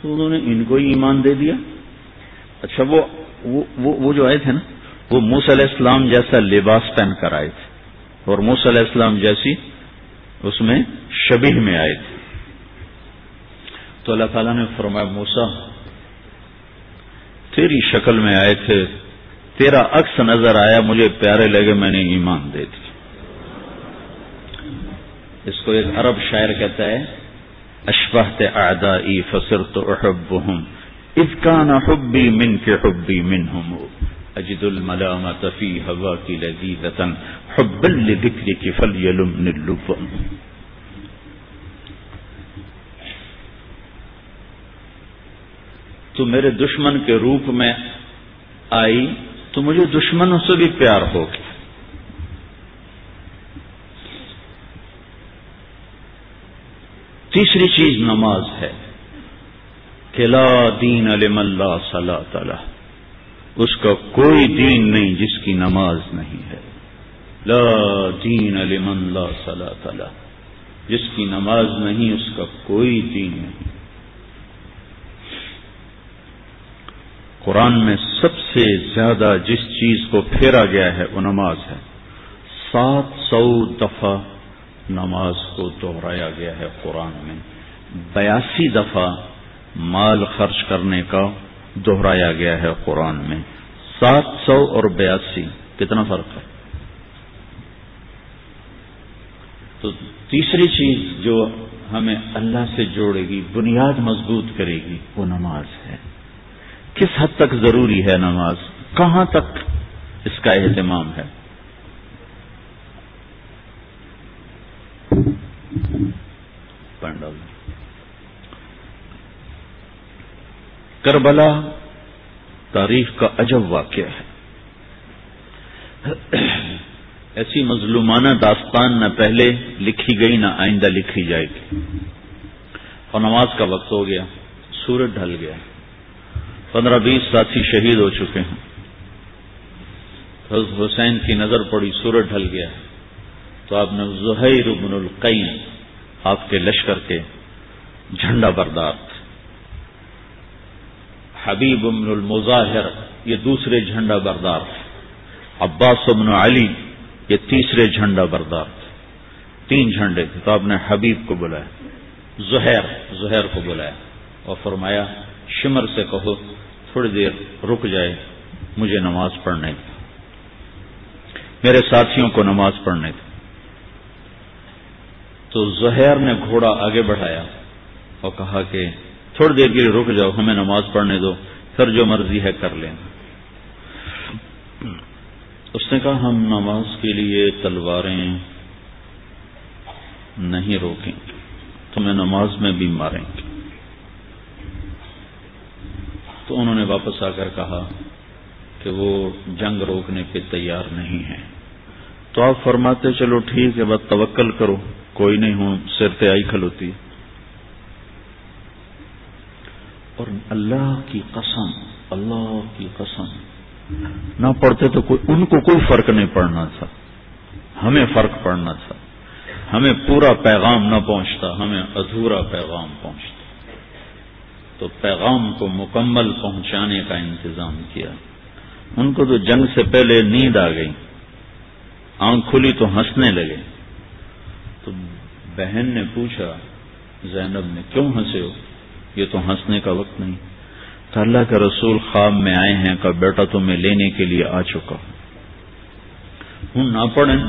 تو انہوں نے ان کو ہی ایمان دے دیا۔ اچھا وہ جو آئے تھے نا، وہ موسیٰ علیہ السلام جیسا لباس پہن کر آئے تھے اور موسیٰ علیہ السلام جیسی اس میں شبیہ میں آئے تھے۔ تو اللہ تعالیٰ نے فرمایا موسیٰ تیری شکل میں آئے تھے، تیرا عکس نظر آیا، مجھے پیارے لگے، میں نے ایمان دے دی۔ اس کو ایک عرب شاعر کہتا ہے، اشبہت اعدائی فصرت احبهم اذ کان حبی منک حبی منہم اجد الملامۃ فی ہواک لذیذۃ حبا لذکرک فلیلمنی اللبم۔ تو میرے دشمن کے روپ میں آئی تو مجھے دشمنوں سے بھی پیار ہو گیا۔ تیسری چیز نماز ہے کہ لا دین لمن لا صلاۃ لہ، اس کا کوئی دین نہیں جس کی نماز نہیں ہے۔ لا دین لمن لا صلاۃ لہ، جس کی نماز نہیں اس کا کوئی دین نہیں۔ قرآن میں سب سے زیادہ جس چیز کو پھیرا گیا ہے وہ نماز ہے۔ 700 دفعہ نماز کو دہرایا گیا ہے قرآن میں، 82 دفعہ مال خرچ کرنے کا دہرایا گیا ہے قرآن میں۔ 700 اور 82 کتنا فرق ہے؟ تو تیسری چیز جو ہمیں اللہ سے جوڑے گی، بنیاد مضبوط کرے گی، وہ نماز ہے۔ کس حد تک ضروری ہے نماز؟ کہاں تک اس کا اہتمام ہے؟ کربلا تاریخ کا عجب واقعہ ہے۔ ایسی مظلومانہ داستان نہ پہلے لکھی گئی نہ آئندہ لکھی جائے گی۔ اور نماز کا وقت ہو گیا، سورج ڈھل گیا، 15-20 ساتھی شہید ہو چکے ہیں۔ حضرت حسین کی نظر پڑی، سورج ڈھل گیا، تو آپ نے زہیر بن القین آپ کے لشکر کے جھنڈا بردار تھے، حبیب بن المظاہر یہ دوسرے جھنڈا بردار تھے، عباس بن علی یہ تیسرے جھنڈا بردار تھے، 3 جھنڈے تھے۔ تو آپ نے حبیب کو بلایا، زہیر کو بلایا اور فرمایا شمر سے کہو تھوڑی دیر رک جائے، مجھے نماز پڑھنے دو، میرے ساتھیوں کو نماز پڑھنے دو۔ تو زہیر نے گھوڑا آگے بڑھایا اور کہا کہ تھوڑی دیر کے لیے رک جاؤ، ہمیں نماز پڑھنے دو، پھر جو مرضی ہے کر لینا۔ اس نے کہا ہم نماز کے لیے تلواریں نہیں روکیں گے، تمہیں نماز میں بھی ماریں گے۔ تو انہوں نے واپس آ کر کہا کہ وہ جنگ روکنے پہ تیار نہیں ہیں۔ تو آپ فرماتے چلو ٹھیک ہے، بس توکل کرو، کوئی نہیں ہوں، سر پہ آئی کھلوتی۔ اور اللہ کی قسم نہ پڑھتے تو ان کو کوئی فرق نہیں پڑنا تھا، ہمیں فرق پڑنا تھا، ہمیں پورا پیغام نہ پہنچتا، ہمیں ادھورا پیغام پہنچتا۔ تو پیغام کو مکمل پہنچانے کا انتظام کیا۔ ان کو تو جنگ سے پہلے نیند آ گئی، آنکھ کھلی تو ہنسنے لگے۔ تو بہن نے پوچھا زینب نے کیوں ہنسے ہو؟ یہ تو ہنسنے کا وقت نہیں۔ تو اللہ کے رسول خواب میں آئے ہیں کہ بیٹا تمہیں لینے کے لیے آ چکا ہوں، نہ پڑھیں،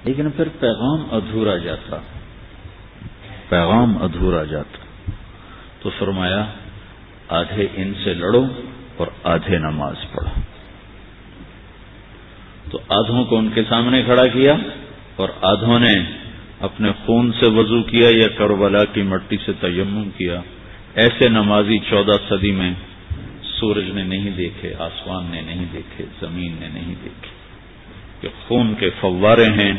لیکن پھر پیغام ادھورا جاتا۔ تو فرمایا آدھے ان سے لڑو اور آدھے نماز پڑھو۔ تو آدھوں کو ان کے سامنے کھڑا کیا اور آدھوں نے اپنے خون سے وضو کیا یا کربلا کی مٹی سے تیمم کیا، ایسے نمازی 14 صدی میں سورج نے نہیں دیکھے، آسمان نے نہیں دیکھے، زمین نے نہیں دیکھے، کہ خون کے فوارے ہیں۔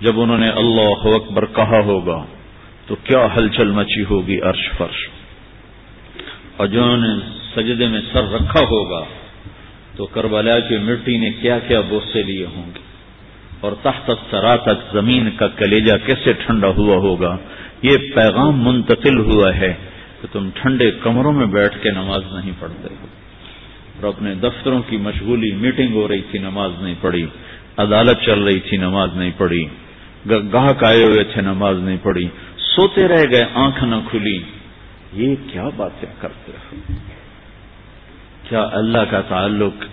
جب انہوں نے اللہ اکبر کہا ہوگا تو کیا ہلچل مچی ہوگی عرش فرش، اور جنہوں نے سجدے میں سر رکھا ہوگا تو کربلا کی مٹی نے کیا کیا بوسے لیے ہوں گے، اور تحت الثری تک زمین کا کلیجہ کیسے ٹھنڈا ہوا ہوگا۔ یہ پیغام منتقل ہوا ہے کہ تم ٹھنڈے کمروں میں بیٹھ کے نماز نہیں پڑھتے ہو، اور اپنے دفتروں کی مشغولی، میٹنگ ہو رہی تھی نماز نہیں پڑھی، عدالت چل رہی تھی نماز نہیں پڑھی، گاہک آئے ہوئے تھے نماز نہیں پڑھی، سوتے رہ گئے آنکھ نہ کھلی۔ یہ کیا باتیں کرتے ہو؟ کیا اللہ کا تعلق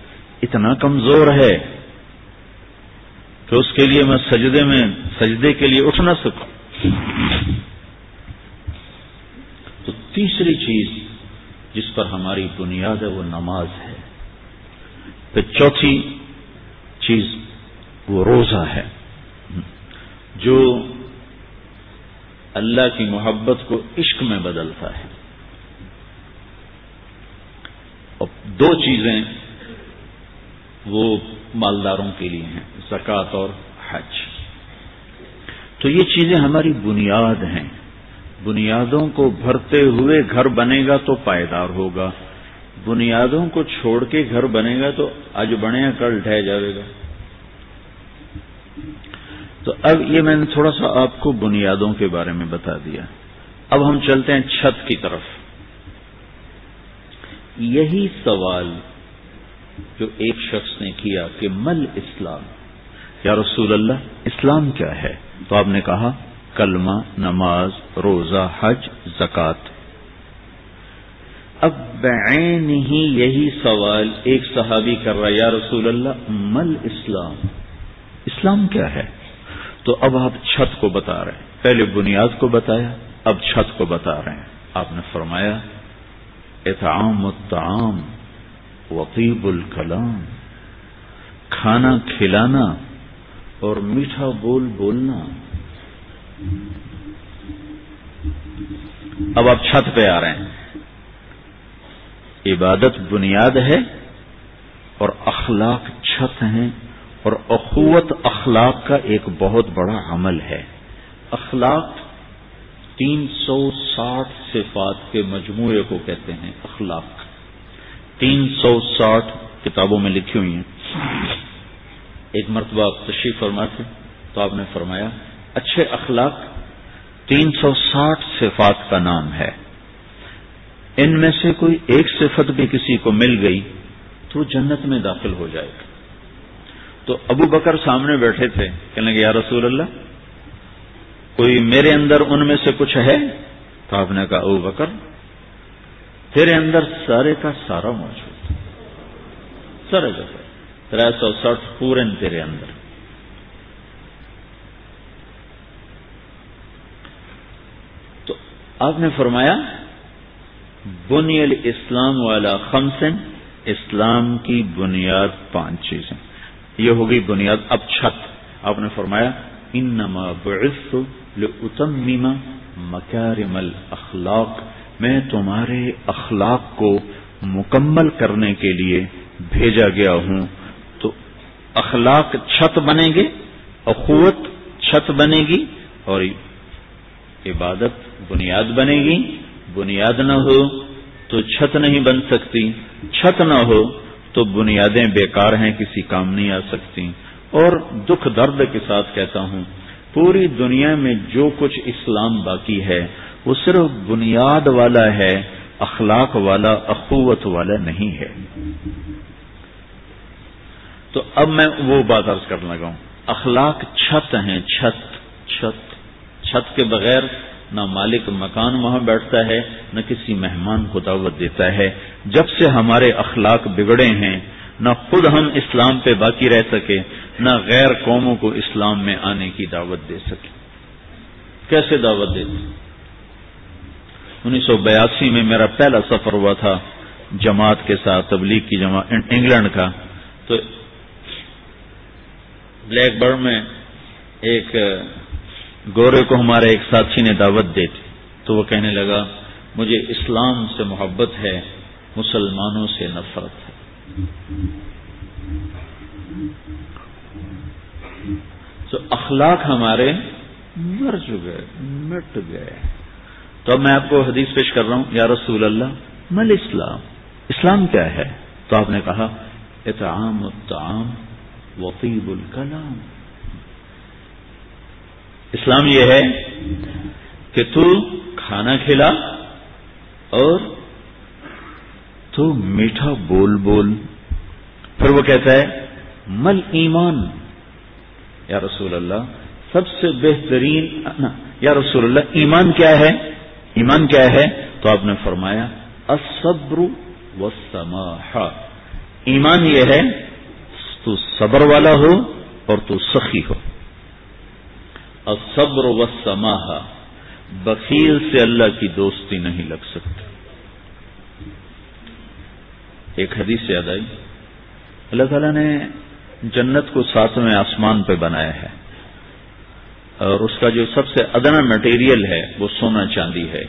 اتنا کمزور ہے کہ اس کے لیے میں سجدے کے لیے اٹھ نہ سکوں؟ تو تیسری چیز جس پر ہماری بنیاد ہے وہ نماز ہے۔ پھر چوتھی چیز وہ روزہ ہے، جو اللہ کی محبت کو عشق میں بدلتا ہے۔ اور 2 چیزیں وہ مالداروں کے لیے ہیں، زکوٰۃ اور حج۔ تو یہ چیزیں ہماری بنیاد ہیں۔ بنیادوں کو بھرتے ہوئے گھر بنے گا تو پائیدار ہوگا، بنیادوں کو چھوڑ کے گھر بنے گا تو آج بنے گا کل ڈھہ جائے گا۔ تو اب یہ میں نے تھوڑا سا آپ کو بنیادوں کے بارے میں بتا دیا۔ اب ہم چلتے ہیں چھت کی طرف۔ یہی سوال جو ایک شخص نے کیا کہ مل اسلام، یا رسول اللہ اسلام کیا ہے؟ تو آپ نے کہا کلمہ، نماز، روزہ، حج، زکوٰۃ۔ اب بعین ہی یہی سوال ایک صحابی کر رہا ہے، یا رسول اللہ مل اسلام، اسلام کیا ہے؟ تو اب آپ چھت کو بتا رہے ہیں، پہلے بنیاد کو بتایا، اب چھت کو بتا رہے ہیں۔ آپ نے فرمایا اطعام الطعام وطیب الکلام، کھانا کھلانا اور میٹھا بول بولنا۔ اب آپ چھت پہ آ رہے ہیں۔ عبادت بنیاد ہے اور اخلاق چھت ہیں، اور اخوت اخلاق کا ایک بہت بڑا عمل ہے۔ اخلاق 360 صفات کے مجموعے کو کہتے ہیں اخلاق۔ 360 کتابوں میں لکھی ہوئی ہیں۔ ایک مرتبہ آپ تشریف فرما تھے تو آپ نے فرمایا اچھے اخلاق 360 صفات کا نام ہے، ان میں سے کوئی ایک صفت بھی کسی کو مل گئی تو جنت میں داخل ہو جائے گا۔ تو ابو بکر سامنے بیٹھے تھے، کہنے لگے یا رسول اللہ کوئی میرے اندر ان میں سے کچھ ہے؟ تو آپ نے کہا ابو بکر تیرے اندر سارے کا سارا موجود، سارے کا سارا 360 پورن تیرے اندر۔ تو آپ نے فرمایا بنی الاسلام والا خمسن، اسلام کی بنیاد 5 چیزیں، یہ ہوگی بنیاد۔ اب چھت، آپ نے فرمایا انما بعثت لاتمم مکارم الاخلاق، میں تمہارے اخلاق کو مکمل کرنے کے لیے بھیجا گیا ہوں۔ تو اخلاق چھت بنے گے، اخوت چھت بنے گی، اور عبادت بنیاد بنے گی۔ بنیاد نہ ہو تو چھت نہیں بن سکتی، چھت نہ ہو تو بنیادیں بیکار ہیں، کسی کام نہیں آ سکتی۔ اور دکھ درد کے ساتھ کہتا ہوں پوری دنیا میں جو کچھ اسلام باقی ہے وہ صرف بنیاد والا ہے، اخلاق والا، اخوت والا نہیں ہے۔ تو اب میں وہ بات عرض کرنے لگا ہوں، اخلاق چھت ہیں، چھت کے بغیر نہ مالک مکان وہاں بیٹھتا ہے، نہ کسی مہمان کو دعوت دیتا ہے۔ جب سے ہمارے اخلاق بگڑے ہیں، نہ خود ہم اسلام پہ باقی رہ سکے، نہ غیر قوموں کو اسلام میں آنے کی دعوت دے سکے۔ کیسے دعوت دیتے؟ 1982 میں میرا پہلا سفر ہوا تھا جماعت کے ساتھ، تبلیغ کی جماعت انگلینڈ کا۔ تو بلیک برن میں ایک گورے کو ہمارے ایک ساتھی نے دعوت دی تھی، تو وہ کہنے لگا مجھے اسلام سے محبت ہے، مسلمانوں سے نفرت ہے۔ تو اخلاق ہمارے مر چکے، مٹ گئے۔ تو اب میں آپ کو حدیث پیش کر رہا ہوں، یا رسول اللہ مل اسلام، اسلام کیا ہے؟ تو آپ نے کہا اطعام الطعام وطیب الکلام۔ اسلام یہ ہے کہ تو کھانا کھلا اور تو میٹھا بول بول۔ پھر وہ کہتا ہے مل ایمان، یا رسول اللہ سب سے بہترین، یا رسول اللہ ایمان کیا ہے؟ ایمان کیا ہے؟ تو آپ نے فرمایا الصبر والسماحہ، ایمان یہ ہے تو صبر والا ہو اور تو سخی ہو۔ الصبر والسماحہ، بخیل سے اللہ کی دوستی نہیں لگ سکتی۔ ایک حدیث یاد آئی، اللہ تعالیٰ نے جنت کو 7ویں آسمان پہ بنایا ہے، اور اس کا جو سب سے ادنا مٹیریل ہے وہ سونا چاندی ہے،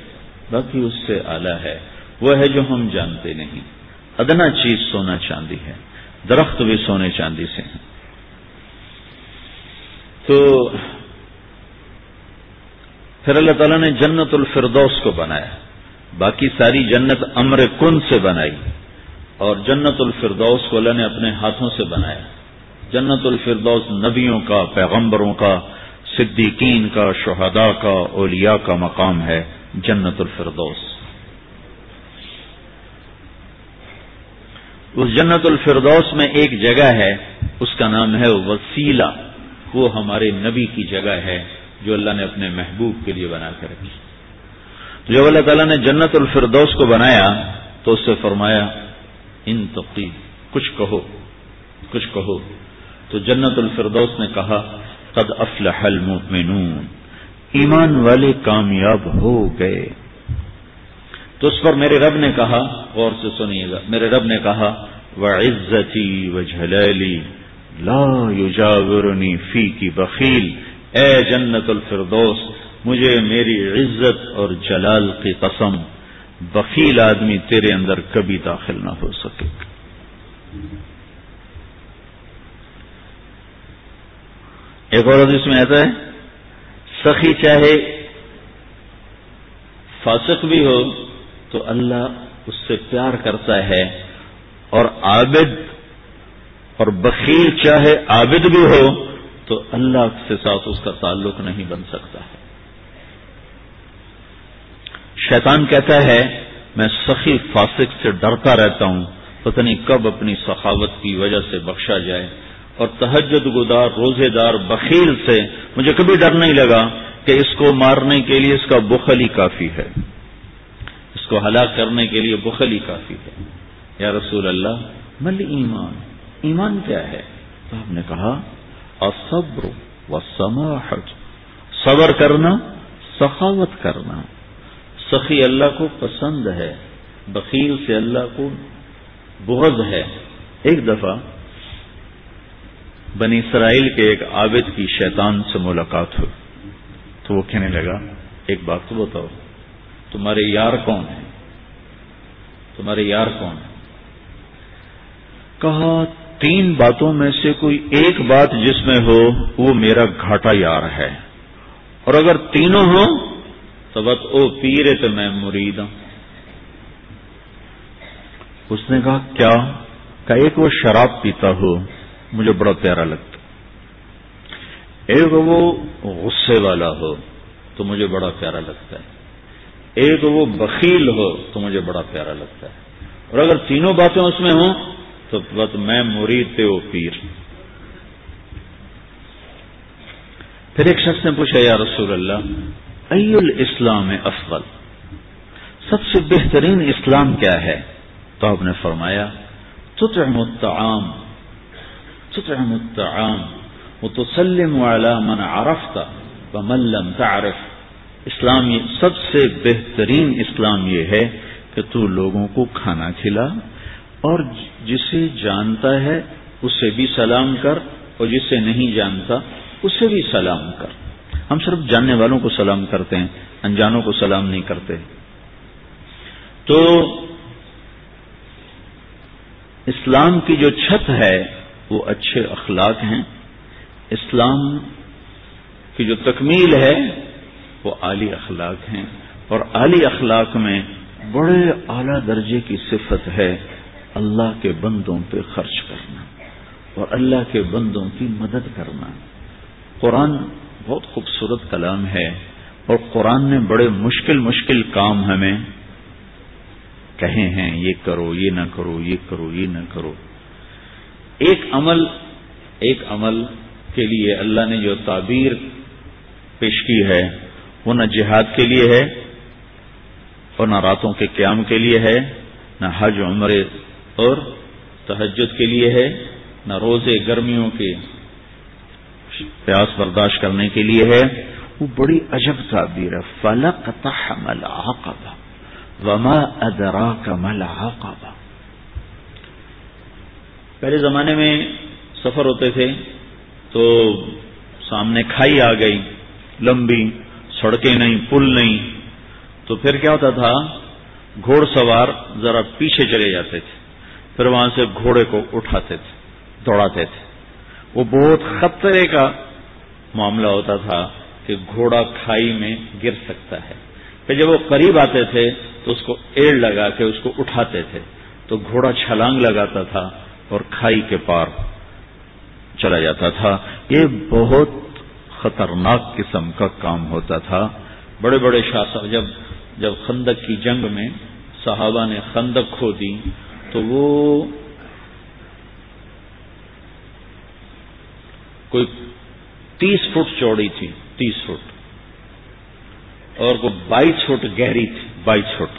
باقی اس سے اعلیٰ ہے وہ ہے جو ہم جانتے نہیں۔ ادنا چیز سونا چاندی ہے، درخت بھی سونے چاندی سے ہیں۔ تو پھر اللہ تعالیٰ نے جنت الفردوس کو بنایا، باقی ساری جنت امر کن سے بنائی، اور جنت الفردوس کو اللہ نے اپنے ہاتھوں سے بنایا۔ جنت الفردوس نبیوں کا، پیغمبروں کا، صدیقین کا، شہداء کا، اولیاء کا مقام ہے جنت الفردوس۔ اس جنت الفردوس میں ایک جگہ ہے، اس کا نام ہے وسیلہ، وہ ہمارے نبی کی جگہ ہے جو اللہ نے اپنے محبوب کے لیے بنا کے رکھی۔ تو جب اللہ تعالیٰ نے جنت الفردوس کو بنایا تو اس سے فرمایا ان تقی، کچھ کہو کچھ کہو۔ تو جنت الفردوس نے کہا قد افلح المؤمنون، ایمان والے کامیاب ہو گئے۔ تو اس پر میرے رب نے کہا، غور سے سنیے گا، میرے رب نے کہا وعزتی وجلالی لا یجاورنی فیک بخیل، اے جنت الفردوس مجھے میری عزت اور جلال کی قسم، بخیل آدمی تیرے اندر کبھی داخل نہ ہو سکے گا۔ ایک اور حدیث میں آتا ہے سخی چاہے فاسق بھی ہو تو اللہ اس سے پیار کرتا ہے، اور عابد اور بخیل چاہے عابد بھی ہو تو اللہ کے ساتھ اس کا تعلق نہیں بن سکتا ہے۔ شیطان کہتا ہے میں سخی فاسق سے ڈرتا رہتا ہوں، پتہ نہیں کب اپنی سخاوت کی وجہ سے بخشا جائے، اور تہجد گزار روزے دار بخیل سے مجھے کبھی ڈر نہیں لگا کہ اس کو مارنے کے لیے اس کا بخل ہی کافی ہے، اس کو ہلاک کرنے کے لیے بخل ہی کافی ہے۔ یا رسول اللہ مل ایمان، ایمان کیا ہے؟ تو آپ نے کہا الصبر والسماحۃ، صبر کرنا، سخاوت کرنا۔ سخی اللہ کو پسند ہے، بخیل سے اللہ کو بغض ہے۔ ایک دفعہ بنی اسرائیل کے ایک عابد کی شیطان سے ملاقات ہوئی، تو وہ کہنے لگا ایک بات تو بتاؤ، تمہارے یار کون ہیں؟ تمہارے یار کون ہیں؟ کہا 3 باتوں میں سے کوئی ایک بات جس میں ہو وہ میرا گھاٹا یار ہے، اور اگر تینوں ہو تو بس او پیرے تو میں مرید ہوں۔ اس نے کہا کیا؟ کہ ایک وہ شراب پیتا ہو، مجھے بڑا پیارا لگتا، ایک وہ غصے والا ہو تو مجھے بڑا پیارا لگتا ہے، ایک وہ بخیل ہو تو مجھے بڑا پیارا لگتا ہے، اور اگر تینوں باتیں اس میں ہوں تو بس میں مرید تے وہ پیر۔ پھر ایک شخص نے پوچھا یا رسول اللہ ای الاسلام افضل، سب سے بہترین اسلام کیا ہے؟ تو آپ نے فرمایا تطعم الطعام وتسلم على من عرفت ومن لم تعرف۔ اسلام سب سے بہترین اسلام یہ ہے کہ تو لوگوں کو کھانا کھلا، اور جسے جانتا ہے اسے بھی سلام کر، اور جسے نہیں جانتا اسے بھی سلام کر۔ ہم صرف جاننے والوں کو سلام کرتے ہیں، انجانوں کو سلام نہیں کرتے۔ تو اسلام کی جو چھت ہے وہ اچھے اخلاق ہیں، اسلام کی جو تکمیل ہے وہ عالی اخلاق ہیں، اور عالی اخلاق میں بڑے اعلیٰ درجے کی صفت ہے اللہ کے بندوں پہ خرچ کرنا اور اللہ کے بندوں کی مدد کرنا۔ قرآن بہت خوبصورت کلام ہے، اور قرآن نے بڑے مشکل کام ہمیں کہے ہیں، یہ کرو، یہ نہ کرو، یہ کرو، یہ نہ کرو۔ ایک عمل کے لیے اللہ نے جو تعبیر پیش کی ہے وہ نہ جہاد کے لیے ہے، اور نہ راتوں کے قیام کے لیے ہے، نہ حج عمرے اور تہجد کے لیے ہے، نہ روزے گرمیوں کے پیاس برداشت کرنے کے لیے ہے۔ وہ بڑی عجب تعبیر ہے، فَلَقْتَحَمَ الْعَقَبَةَ وَمَا أَدْرَاكَ مَا الْعَقَبَةُ۔ پہلے زمانے میں سفر ہوتے تھے تو سامنے کھائی آ گئی لمبی، سڑکیں نہیں، پل نہیں، تو پھر کیا ہوتا تھا، گھوڑ سوار ذرا پیچھے چلے جاتے تھے، پھر وہاں سے گھوڑے کو اٹھاتے تھے، دوڑاتے تھے۔ وہ بہت خطرے کا معاملہ ہوتا تھا کہ گھوڑا کھائی میں گر سکتا ہے۔ پھر جب وہ قریب آتے تھے تو اس کو ایڑ لگا کے اس کو اٹھاتے تھے، تو گھوڑا چھلانگ لگاتا تھا اور کھائی کے پار چلا جاتا تھا۔ یہ بہت خطرناک قسم کا کام ہوتا تھا۔ بڑے بڑے شاہ صاحب جب خندق کی جنگ میں صحابہ نے خندق کھودی تو وہ کوئی 30 فٹ چوڑی تھی، 30 فٹ، اور کوئی 22 فٹ گہری تھی، 22 فٹ۔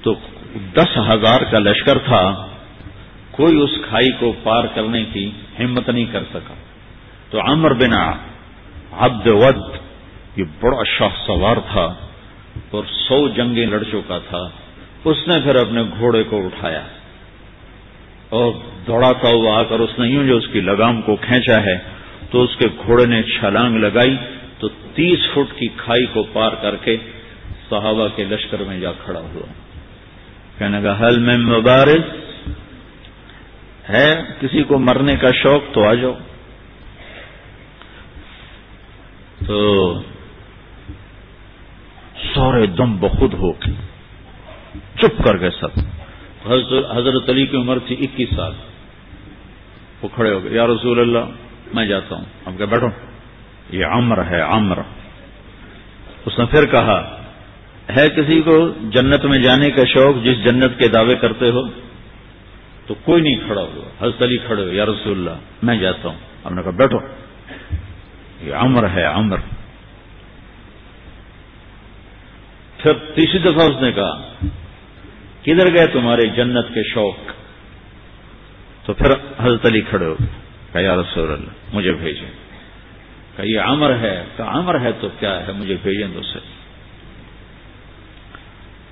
تو 10,000 کا لشکر تھا، کوئی اس کھائی کو پار کرنے کی ہمت نہیں کر سکا۔ تو عمر بن عبد ود، یہ بڑا شاہ سوار تھا اور 100 جنگیں لڑ چکا تھا، اس نے پھر اپنے گھوڑے کو اٹھایا اور دوڑاتا ہوا آ کر اس نے یوں جو اس کی لگام کو کھینچا ہے تو اس کے گھوڑے نے چھلانگ لگائی تو 30 فٹ کی کھائی کو پار کر کے صحابہ کے لشکر میں جا کھڑا ہوا۔ کہنے لگا حل میں مبارز ہے، کسی کو مرنے کا شوق تو آ جاؤ۔ تو سارے دم بخود ہو کے چپ کر گئے سب۔ حضرت علی کی عمر تھی 21 سال، وہ کھڑے ہو گئے، یا رسول اللہ میں جاتا ہوں۔ اب کہ بیٹھو، یہ عمر ہے، عمر۔ اس نے پھر کہا ہے کسی کو جنت میں جانے کا شوق جس جنت کے دعوے کرتے ہو؟ تو کوئی نہیں کھڑا ہوا۔ حضرت علی کھڑے ہوئے، یا رسول اللہ میں جاتا ہوں۔ ہم نے کہا بیٹھو، یہ عمر ہے، عمر۔ پھر تیسری دفعہ اس نے کہا کدھر گئے تمہارے جنت کے شوق؟ تو پھر حضرت علی کھڑے ہو گئے، کہا یا رسول اللہ مجھے بھیجیں۔ کہا یہ عمر ہے، کہا عمر ہے تو کیا ہے، مجھے بھیجیں تو صحیح۔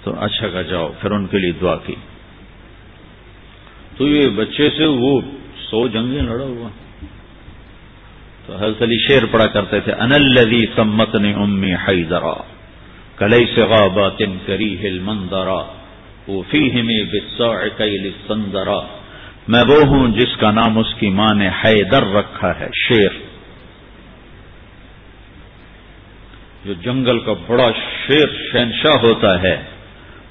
تو اچھا کہا جاؤ، پھر ان کے لیے دعا کی۔ تو یہ بچے سے وہ 100 جنگیں لڑا ہوا۔ تو حضرت علی شعر پڑھا کرتے تھے، انا الذی سمتنی امی حیدرا کلیس غابات کریہ المنظرا وفیہم بالصاع کیل السندرا۔ میں وہ ہوں جس کا نام اس کی ماں نے حیدر رکھا ہے، شیر، جو جنگل کا بڑا شیر شہنشاہ ہوتا ہے،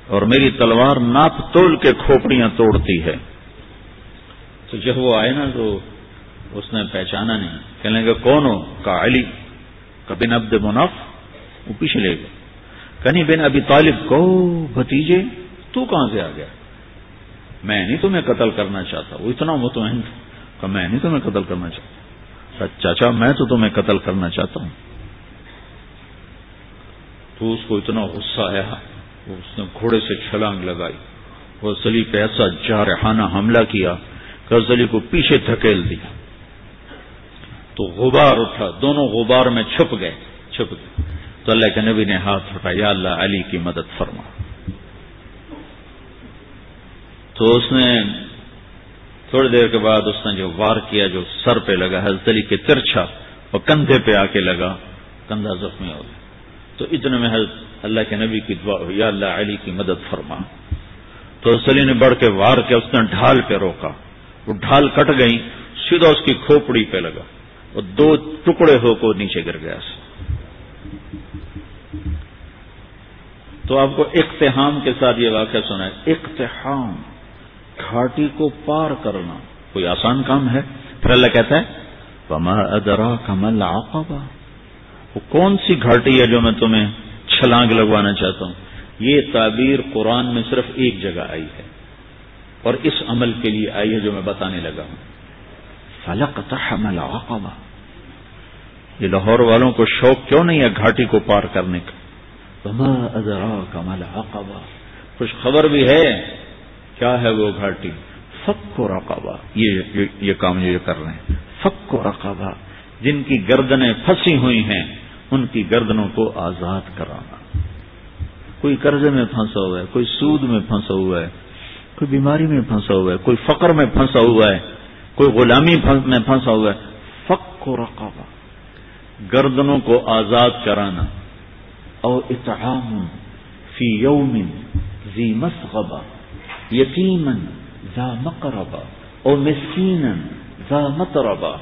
اور میری تلوار ناپ تول کے کھوپڑیاں توڑتی ہے۔ تو جب وہ آئے نا تو اس نے پہچانا نہیں، کہنے لگا کون ہو؟ کہا علی۔ کہا بن عبد مناف؟ وہ پیچھے لے گئے۔ کہنی بن ابی طالب کو بھتیجے، تو کہاں سے آ گیا؟ میں نہیں تمہیں قتل کرنا چاہتا۔ وہ اتنا مطمئن تھا، کہا میں نہیں تمہیں قتل کرنا چاہتا۔ چاچا میں تو تمہیں قتل کرنا چاہتا ہوں۔ تو اس کو اتنا غصہ آیا، اس نے گھوڑے سے چھلانگ لگائی، وہ علی پہ ایسا جارحانہ حملہ کیا کہ علی کو پیچھے دھکیل دیا۔ تو غبار اٹھا، دونوں غبار میں چھپ گئے۔ تو اللہ کے نبی نے ہاتھ اٹھایا، یا اللہ علی کی مدد فرما۔ تو اس نے تھوڑی دیر کے بعد اس نے جو وار کیا جو سر پہ لگا حضرت علی کے ترچھا، اور کندھے پہ آ کے لگا، کندھا زخمی ہو گیا. تو اتنے میں حضرت اللہ کے نبی کی دعا ہوئی، یا اللہ علی کی مدد فرما. تو علی نے بڑھ کے وار کے اس نے ڈھال پہ روکا، وہ ڈھال کٹ گئی، سیدھا اس کی کھوپڑی پہ لگا اور 2 ٹکڑے ہو کو نیچے گر گیا. تو آپ کو اقتحام کے ساتھ یہ واقعہ سنا ہے. اقتحام، گھاٹی کو پار کرنا کوئی آسان کام ہے؟ پھر اللہ کہتا ہے وَمَا أَدْرَاكَ مَا الْعَقَبَةُ، وہ کون سی گھاٹی ہے جو میں تمہیں چھلانگ لگوانا چاہتا ہوں. یہ تعبیر قرآن میں صرف ایک جگہ آئی ہے اور اس عمل کے لیے آئی ہے جو میں بتانے لگا ہوں. فَلَقْتَحَمَ الْعَقَبَةَ، یہ لاہور والوں کو شوق کیوں نہیں ہے گھاٹی کو پار کرنے کا؟ وَمَا أَدْرَاكَ مَا الْعَقَبَةُ، خوش خبر بھی ہے کیا ہے وہ گھاٹی. فَكُّ رَقَبَةٍ، یہ کام جو یہ کر رہے ہیں. فَكُّ رَقَبَةٍ، جن کی گردنیں پھنسی ہوئی ہیں ان کی گردنوں کو آزاد کرانا. کوئی قرضے میں پھنسا ہوا ہے، کوئی سود میں پھنسا ہوا ہے، کوئی بیماری میں پھنسا ہوا ہے، کوئی فقر میں پھنسا ہوا ہے، کوئی غلامی میں پھنسا ہوا ہے. فَكُّ رَقَبَةٍ، گردنوں کو آزاد کرانا. او اطعام فی یوم ذی مسغبہ یتیما ذا مقربہ او مسکینا ذا متربہ.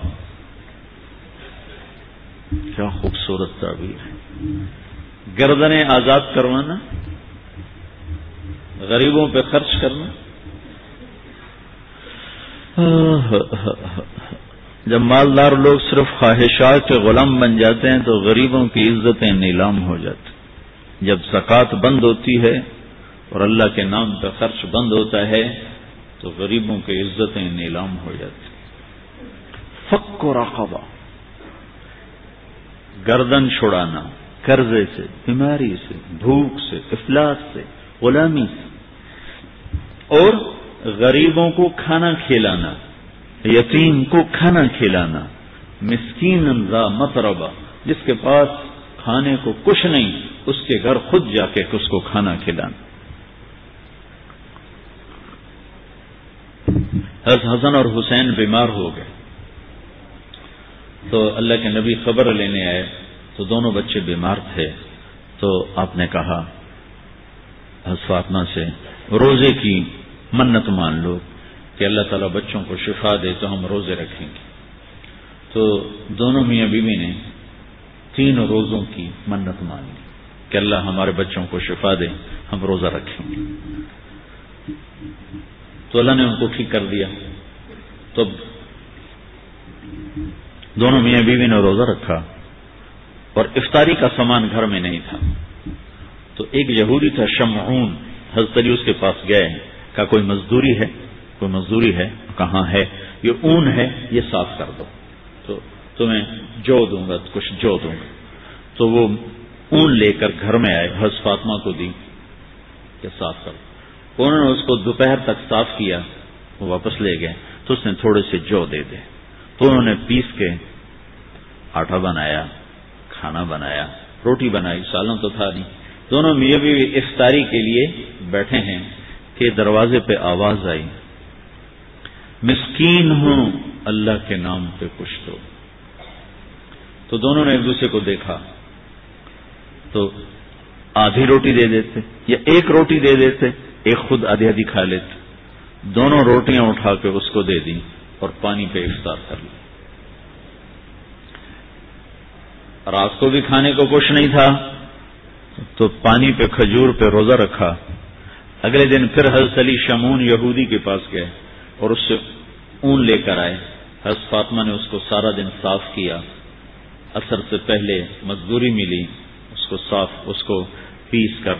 کیا خوبصورت تعبیر ہے. گردنیں آزاد کروانا، غریبوں پہ خرچ کرنا. جب مالدار لوگ صرف خواہشات کے غلام بن جاتے ہیں تو غریبوں کی عزتیں نیلام ہو جاتی. جب زکوٰۃ بند ہوتی ہے اور اللہ کے نام پہ خرچ بند ہوتا ہے تو غریبوں کی عزتیں نیلام ہو جاتی. فک رقبہ، گردن چھڑانا، قرضے سے، بیماری سے، بھوک سے، افلاس سے، غلامی سے. اور غریبوں کو کھانا کھلانا، یتیم کو کھانا کھلانا. مسکین ذا متربہ، جس کے پاس کھانے کو کچھ نہیں اس کے گھر خود جا کے اس کو کھانا کھلانا. حسن اور حسین بیمار ہو گئے تو اللہ کے نبی خبر لینے آئے تو دونوں بچے بیمار تھے. تو آپ نے کہا حضرت فاطمہ سے روزے کی منت مان لو کہ اللہ تعالیٰ بچوں کو شفا دے تو ہم روزے رکھیں گے. تو دونوں میاں بیوی نے 3 روزوں کی منت مان لی کہ اللہ ہمارے بچوں کو شفا دے، ہم روزہ رکھیں گے. تو اللہ نے ان کو ٹھیک کر دیا. تو دونوں میاں بیوی نے روزہ رکھا اور افطاری کا سامان گھر میں نہیں تھا. تو ایک یہودی تھا شمعون، حضرت علی اس کے پاس گئے، کہا کوئی مزدوری ہے؟ کوئی مزدوری ہے؟ کہاں ہے؟ یہ اون ہے، یہ صاف کر دو تو تمہیں جو دوں گا، کچھ جو دوں گا. تو وہ اون لے کر گھر میں آئے، حضرت فاطمہ کو دی کہ صاف کر دو. انہوں نے اس کو دوپہر تک صاف کیا، وہ واپس لے گئے. تو اس نے تھوڑے سے جو دے دے. تو انہوں نے پیس کے آٹا بنایا، کھانا بنایا، روٹی بنائی، سالن تو تھا نہیں. دونوں میاں بیوی افطاری کے لیے بیٹھے ہیں کہ دروازے پہ آواز آئی، مسکین ہوں اللہ کے نام پہ کچھ دو. تو دونوں نے ایک دوسرے کو دیکھا تو آدھی روٹی دے دیتے یا ایک روٹی دے دیتے، ایک خود آدھی آدھی کھا لیتے. دونوں روٹیاں اٹھا کے اس کو دے دی اور پانی پہ افطار کر لی. رات کو بھی کھانے کو کچھ نہیں تھا تو پانی پہ کھجور پہ روزہ رکھا. اگلے دن پھر حضرت علی شمعون یہودی کے پاس گئے اور اس سے اون لے کر آئے. حضرت فاطمہ نے اس کو سارا دن صاف کیا. عصر سے پہلے مزدوری ملی، اس کو صاف، اس کو پیس کر،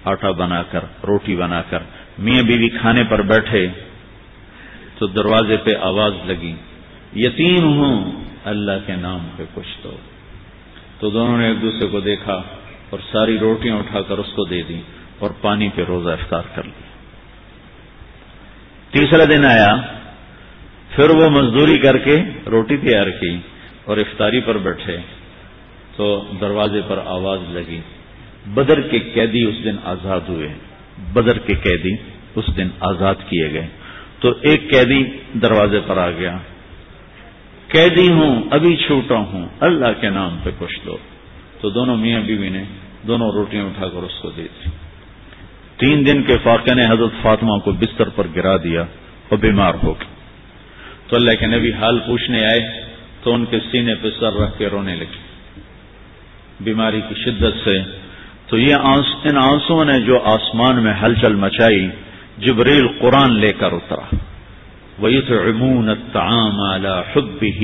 آٹا بنا کر، روٹی بنا کر میاں بیوی کھانے پر بیٹھے تو دروازے پہ آواز لگی، یتیم ہوں اللہ کے نام پہ کچھ دو. تو دونوں نے ایک دوسرے کو دیکھا اور ساری روٹیاں اٹھا کر اس کو دے دی اور پانی پہ روزہ افطار کر لیا. تیسرا دن آیا، پھر وہ مزدوری کر کے روٹی تیار کی اور افطاری پر بیٹھے تو دروازے پر آواز لگی. بدر کے قیدی اس دن آزاد ہوئے، بدر کے قیدی اس دن آزاد کیے گئے. تو ایک قیدی دروازے پر آ گیا، قیدی ہوں، ابھی چھوٹا ہوں، اللہ کے نام پہ کچھ دو. تو دونوں میاں بیوی نے دونوں روٹیاں اٹھا کر اس کو دی تھی. 3 دن کے فاقے نے حضرت فاطمہ کو بستر پر گرا دیا اور بیمار ہو گئی. تو اللہ کے نبی حال پوچھنے آئے تو ان کے سینے پہ سر رکھ کے رونے لگے بیماری کی شدت سے. تو یہ ان آنسوؤں نے جو آسمان میں ہلچل مچائی، جبریل قرآن لے کر اترا. وَيُطْعِمُونَ الطَّعَامَ عَلَى حُبِّهِ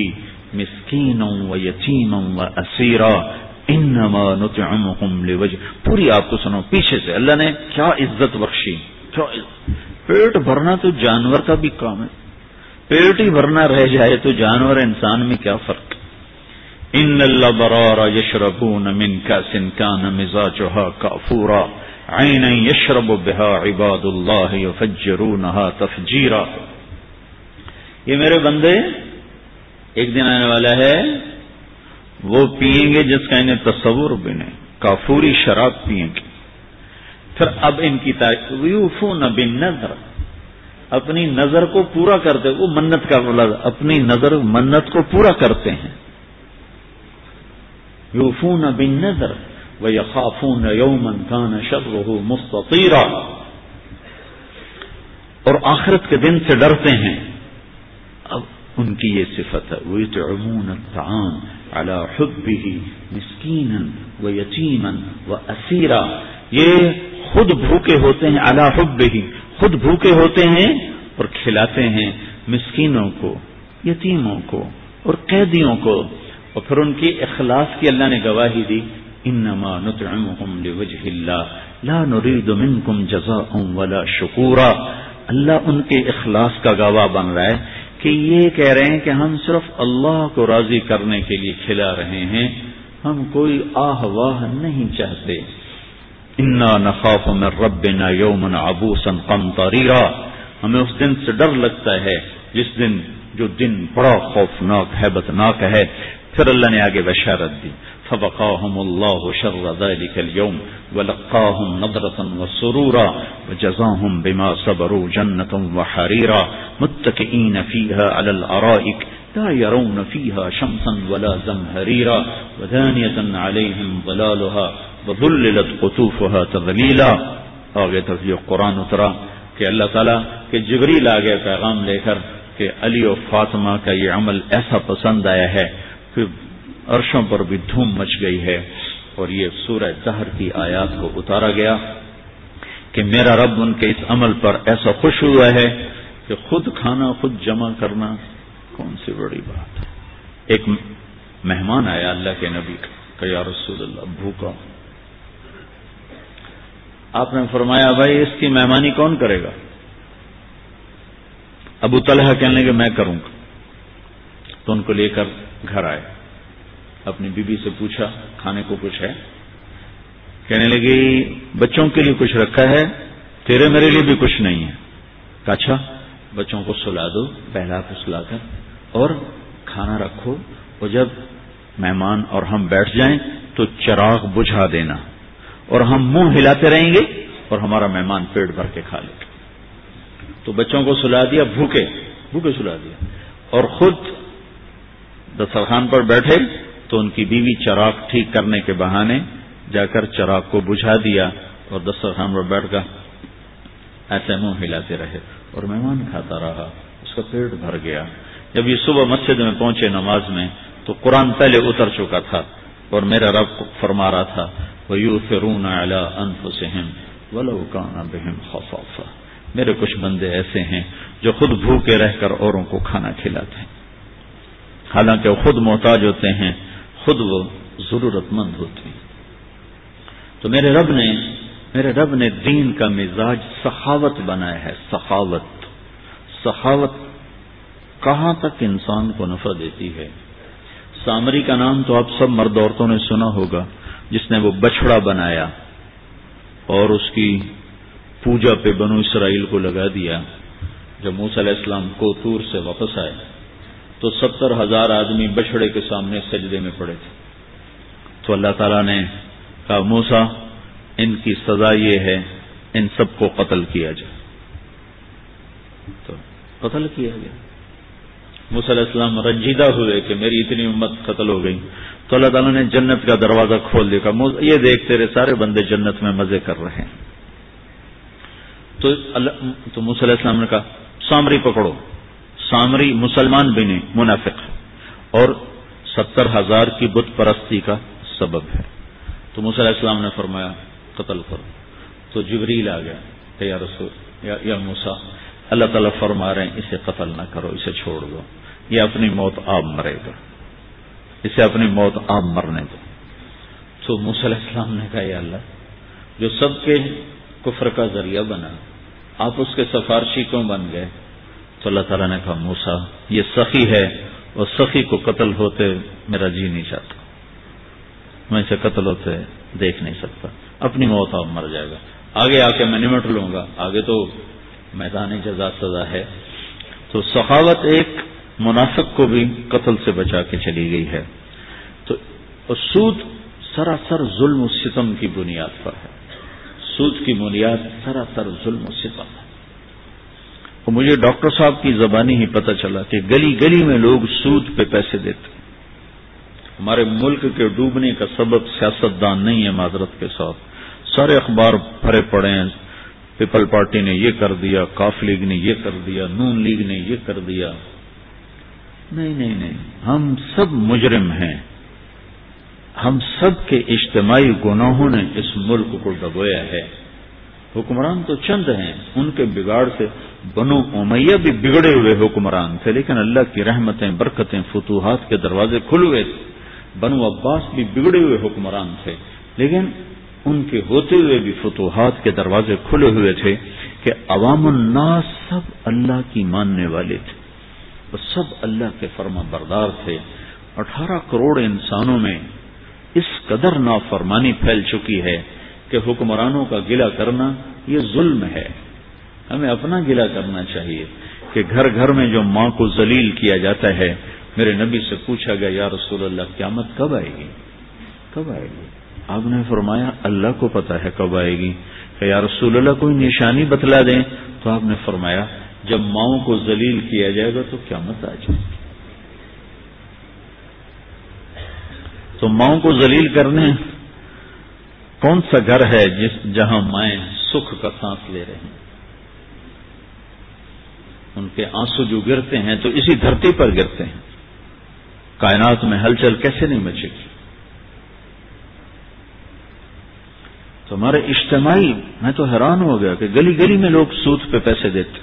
مِسْكِينًا وَيَتِيمًا وَأَسِيرًا انما نطعمهم لوجه. پوری آپ کو سنو پیچھے سے. اللہ نے کیا عزت بخشی. پیٹ بھرنا تو جانور کا بھی کام ہے، پیٹ ہی بھرنا رہ جائے تو جانور انسان میں کیا فرق. ان الابرار یشربون من کاس کان مزاجها کافورا عینا یشرب بها عباد اللہ یفجرونها تفجیرا. یہ میرے بندے ایک دن آنے والا ہے وہ پئیں گے جس کا انہیں تصور بھی نہیں، کافوری شراب پئیں گے. پھر اب ان کی یوفون بالنذر، اپنی نظر کو پورا کرتے. وہ منت کا لفظ، اپنی نظر منت کو پورا کرتے ہیں. یوفون بالنذر ویخافون یوما کان شرہ مستطیرا، اور آخرت کے دن سے ڈرتے ہیں. اب ان کی یہ صفت ہے وَيُطْعِمُونَ الطَّعَامَ عَلَى حُبِّهِ مِسْكِينًا وَيَتِيمًا وَأَسِيرًا. یہ خود بھوکے ہوتے ہیں، عَلَى حُبِّهِ، خود بھوکے ہوتے ہیں اور کھلاتے ہیں مسکینوں کو، یتیموں کو اور قیدیوں کو. اور پھر ان کی اخلاص کی اللہ نے گواہی دی. انما نطعمهم لوجه الله لا نريد منكم جزاء ولا شكورا. اللہ ان کے اخلاص کا گواہ بن رہا ہے کہ یہ کہہ رہے ہیں کہ ہم صرف اللہ کو راضی کرنے کے لیے کھلا رہے ہیں، ہم کوئی آہ واہ نہیں چاہتے. انا نخاف من ربنا یوما عبوسا قمطریرا. ہمیں اس دن سے ڈر لگتا ہے جس دن، جو دن بڑا خوفناک ہیبتناک ہے. پھر اللہ نے آگے بشارت دی. فوقاهم الله شر ذلك اليوم ولقاهم نضرة وسرورا وجزاهم بما صبروا جنة وحريرا متكئين فيها على الأرائك لا يرون فيها شمسا ولا زمهريرا ودانية عليهم ظلالها وظللت قطوفها تظليلا. آگے تک یہ قرآن اترا کہ اللہ تعالیٰ کہ جبریل آگے پیغام لے کر کہ علی و فاطمہ کا یہ عمل ایسا پسند آیا ہے کہ عرشوں پر بھی دھوم مچ گئی ہے. اور یہ سورہ دہر کی آیات کو اتارا گیا کہ میرا رب ان کے اس عمل پر ایسا خوش ہوا ہے کہ خود کھانا خود جمع کرنا کون سی بڑی بات ہے. ایک مہمان آیا اللہ کے نبی کا، یا رسول اللہ بھوکا. آپ نے فرمایا بھائی اس کی مہمانی کون کرے گا؟ ابو طلحہ کہنے لگے میں کروں گا. تو ان کو لے کر گھر آئے، اپنی بیوی سے پوچھا کھانے کو کچھ ہے؟ کہنے لگی بچوں کے لیے کچھ رکھا ہے، تیرے میرے لیے بھی کچھ نہیں ہے. کہا اچھا بچوں کو سلا دو، پہلا کو سلا کر اور کھانا رکھو، اور جب مہمان اور ہم بیٹھ جائیں تو چراغ بجھا دینا اور ہم منہ ہلاتے رہیں گے اور ہمارا مہمان پیٹ بھر کے کھا لے گا. تو بچوں کو سلا دیا، بھوکے سلا دیا، اور خود دسترخوان پر بیٹھے تو ان کی بیوی چراغ ٹھیک کرنے کے بہانے جا کر چراغ کو بجھا دیا اور دسترخوان پر بیٹھ کر ایسے منہ ہلاتے رہے اور مہمان کھاتا رہا، اس کا پیٹ بھر گیا. جب یہ صبح مسجد میں پہنچے نماز میں تو قرآن پہلے اتر چکا تھا اور میرا رب فرما رہا تھا وَيُؤْثِرُونَ عَلَىٰ أَنفُسِهِمْ وَلَوْ كَانَ بِهِمْ خَصَاصَةٌ. میرے کچھ بندے ایسے ہیں جو خود بھوکے رہ کر اوروں کو کھانا کھلاتے ہیں، حالانکہ وہ خود محتاج ہوتے ہیں، خود وہ ضرورت مند ہوتے ہیں. تو میرے رب نے دین کا مزاج سخاوت بنایا ہے. سخاوت کہاں تک انسان کو نفع دیتی ہے. سامری کا نام تو آپ سب مرد عورتوں نے سنا ہوگا، جس نے وہ بچڑا بنایا اور اس کی پوجا پہ بنو اسرائیل کو لگا دیا. جب موسیٰ علیہ السلام کو طور سے واپس آئے تو 70,000 آدمی بچڑے کے سامنے سجدے میں پڑے تھے. تو اللہ تعالیٰ نے کہا موسیٰ ان کی سزا یہ ہے ان سب کو قتل کیا جائے. تو قتل کیا گیا. موسیٰ علیہ السلام رنجیدہ ہوئے کہ میری اتنی امت قتل ہو گئی، تو اللہ تعالیٰ نے جنت کا دروازہ کھول دیا، یہ دیکھ تیرے سارے بندے جنت میں مزے کر رہے ہیں۔ تو موسیٰ علیہ السلام نے کہا سامری پکڑو۔ سامری مسلمان بھی نہیں، منافق اور 70,000 کی بت پرستی کا سبب ہے۔ تو موسیٰ علیہ السلام نے فرمایا قتل کرو۔ تو جبریل آ گیا کہ یا رسول یا موسیٰ، اللہ تعالیٰ فرما رہے ہیں اسے قتل نہ کرو، اسے چھوڑ دو، یہ اپنی موت آپ مرے گا، اسے اپنی موت آپ مرنے دو۔ تو موسیٰ علیہ السلام نے کہا یا اللہ، جو سب کے کفر کا ذریعہ بنا، آپ اس کے سفارشی کیوں بن گئے؟ تو اللہ تعالیٰ نے کہا موسیٰ یہ سخی ہے اور سخی کو قتل ہوتے میرا جی نہیں چاہتا، میں اسے قتل ہوتے دیکھ نہیں سکتا، اپنی موت آپ مر جائے گا، آگے آ کے میں نمٹ لوں گا، آگے تو میدان جزا سزا ہے۔ تو سخاوت ایک منافق کو بھی قتل سے بچا کے چلی گئی ہے۔ تو سود سراسر ظلم و ستم کی بنیاد پر ہے، سود کی بنیاد سراسر ظلم و ستم ہے۔ اور مجھے ڈاکٹر صاحب کی زبانی ہی پتہ چلا کہ گلی گلی میں لوگ سود پہ پیسے دیتے۔ ہمارے ملک کے ڈوبنے کا سبب سیاستدان نہیں ہے، معذرت کے ساتھ، سارے اخبار بھرے پڑے ہیں، پیپل پارٹی نے یہ کر دیا، کاف لیگ نے یہ کر دیا، نون لیگ نے یہ کر دیا۔ نہیں نہیں نہیں، ہم سب مجرم ہیں، ہم سب کے اجتماعی گناہوں نے اس ملک کو ڈبویا ہے۔ حکمران تو چند ہیں، ان کے بگاڑ سے بنو امیہ بھی بگڑے ہوئے حکمران تھے، لیکن اللہ کی رحمتیں برکتیں فتوحات کے دروازے کھل ہوئے تھے۔ بنو عباس بھی بگڑے ہوئے حکمران تھے، لیکن ان کے ہوتے ہوئے بھی فتوحات کے دروازے کھلے ہوئے تھے کہ عوام الناس سب اللہ کی ماننے والے تھے اور سب اللہ کے فرما بردار تھے۔ 18 کروڑ انسانوں میں اس قدر نافرمانی پھیل چکی ہے کہ حکمرانوں کا گلہ کرنا یہ ظلم ہے۔ ہمیں اپنا گلہ کرنا چاہیے کہ گھر گھر میں جو ماں کو ذلیل کیا جاتا ہے، میرے نبی سے پوچھا گیا یا رسول اللہ قیامت کب آئے گی؟ کب آئے گی؟ آپ نے فرمایا اللہ کو پتا ہے کب آئے گی۔ کہ یا رسول اللہ کوئی نشانی بتلا دیں، تو آپ نے فرمایا جب ماؤں کو ذلیل کیا جائے گا تو قیامت آ جائے گی۔ تو ماؤں کو ذلیل کرنے کون سا گھر ہے جہاں مائیں سکھ کا سانس لے رہے ہیں؟ ان کے آنسو جو گرتے ہیں تو اسی دھرتی پر گرتے ہیں، کائنات میں ہلچل کیسے نہیں مچے گی؟ تو ہمارے اجتماعی، میں تو حیران ہو گیا کہ گلی گلی میں لوگ سود پہ پیسے دیتے۔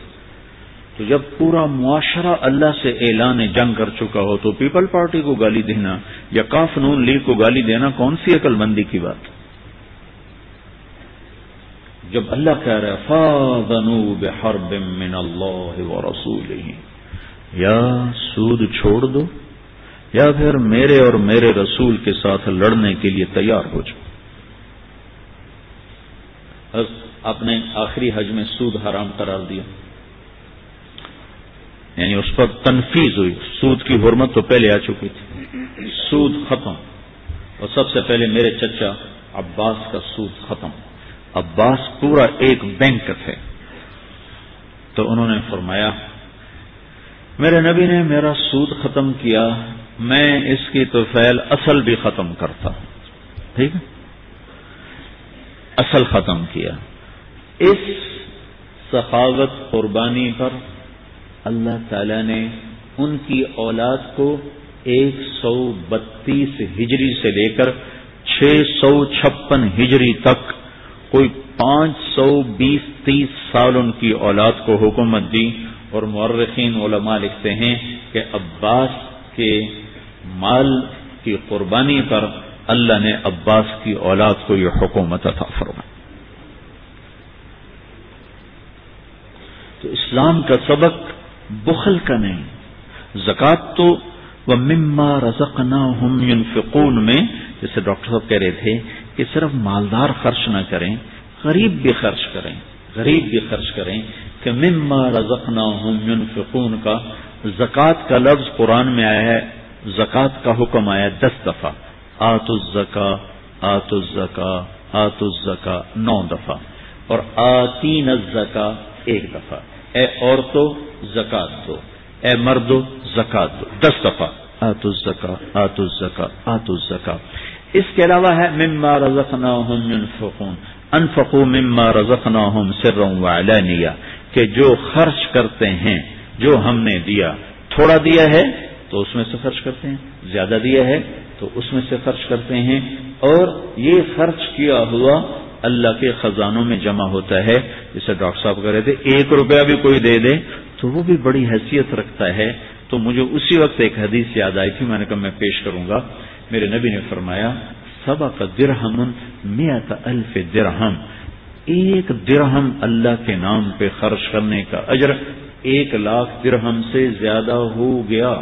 تو جب پورا معاشرہ اللہ سے اعلان جنگ کر چکا ہو تو پیپل پارٹی کو گالی دینا یا کاف نون لیگ کو گالی دینا کون سی عقل مندی کی بات؟ جب اللہ کہہ رہا ہے فَاذَنُوا بِحَرْبٍ مِّنَ اللَّهِ وَرَسُولِهِ، یا سود چھوڑ دو یا پھر میرے اور میرے رسول کے ساتھ لڑنے کے لیے تیار ہو جاؤ۔ آپ نے آخری حج میں سود حرام قرار دیا، یعنی اس پر تنفیذ ہوئی۔ سود کی حرمت تو پہلے آ چکی تھی، سود ختم، اور سب سے پہلے میرے چچا عباس کا سود ختم۔ عباس پورا ایک بینک تھے، تو انہوں نے فرمایا میرے نبی نے میرا سود ختم کیا، میں اس کی طفیل اصل بھی ختم کرتا ہوں۔ ٹھیک ہے، اصل ختم کیا۔ اس سخاوت قربانی پر اللہ تعالی نے ان کی اولاد کو 132 ہجری سے لے کر 656 ہجری تک کوئی 520-30 سال ان کی اولاد کو حکومت دی، اور مورخین علماء لکھتے ہیں کہ عباس کے مال کی قربانی پر اللہ نے عباس کی اولاد کو یہ حکومت عطا فرمائی۔ تو اسلام کا سبق بخل کا نہیں، زکوٰۃ تو وَمِمَّا رَزَقْنَاهُمْ يُنْفِقُونَ میں جیسے ڈاکٹر صاحب کہہ رہے تھے کہ صرف مالدار خرچ نہ کریں، غریب بھی خرچ کریں، غریب بھی خرچ کریں، کہ مِمَّا رَزَقْنَاهُمْ يُنْفِقُونَ کا زکوٰۃ کا لفظ قرآن میں آیا ہے، زکوٰۃ کا حکم آیا 10 دفعہ، آتوا الزکاۃ آتوا الزکاۃ آتوا الزکاۃ 9 دفعہ، اور آتین الزکاۃ 1 دفعہ۔ اے عورتوں زکوٰۃ دو، اے مردو زکات دو، 10 دفعہ آتو الزکاۃ آتو الزکاۃ آتو الزکاۃ۔ اس کے علاوہ ہے مما رزقناہم ينفقون، انفقوا مما رزقناہم سرا وعلانیہ، کہ جو خرچ کرتے ہیں جو ہم نے دیا، تھوڑا دیا ہے تو اس میں سے خرچ کرتے ہیں، زیادہ دیا ہے تو اس میں سے خرچ کرتے ہیں، اور یہ خرچ کیا ہوا اللہ کے خزانوں میں جمع ہوتا ہے۔ جیسے ڈاکٹر صاحب کہہ رہے تھے 1 روپیہ بھی کوئی دے دے تو وہ بھی بڑی حیثیت رکھتا ہے۔ تو مجھے اسی وقت ایک حدیث یاد آئی تھی، میں نے کہا میں پیش کروں گا۔ میرے نبی نے فرمایا سبق درہم 100,000 درہم، 1 درہم اللہ کے نام پہ خرچ کرنے کا اجر 1,00,000 درہم سے زیادہ ہو گیا۔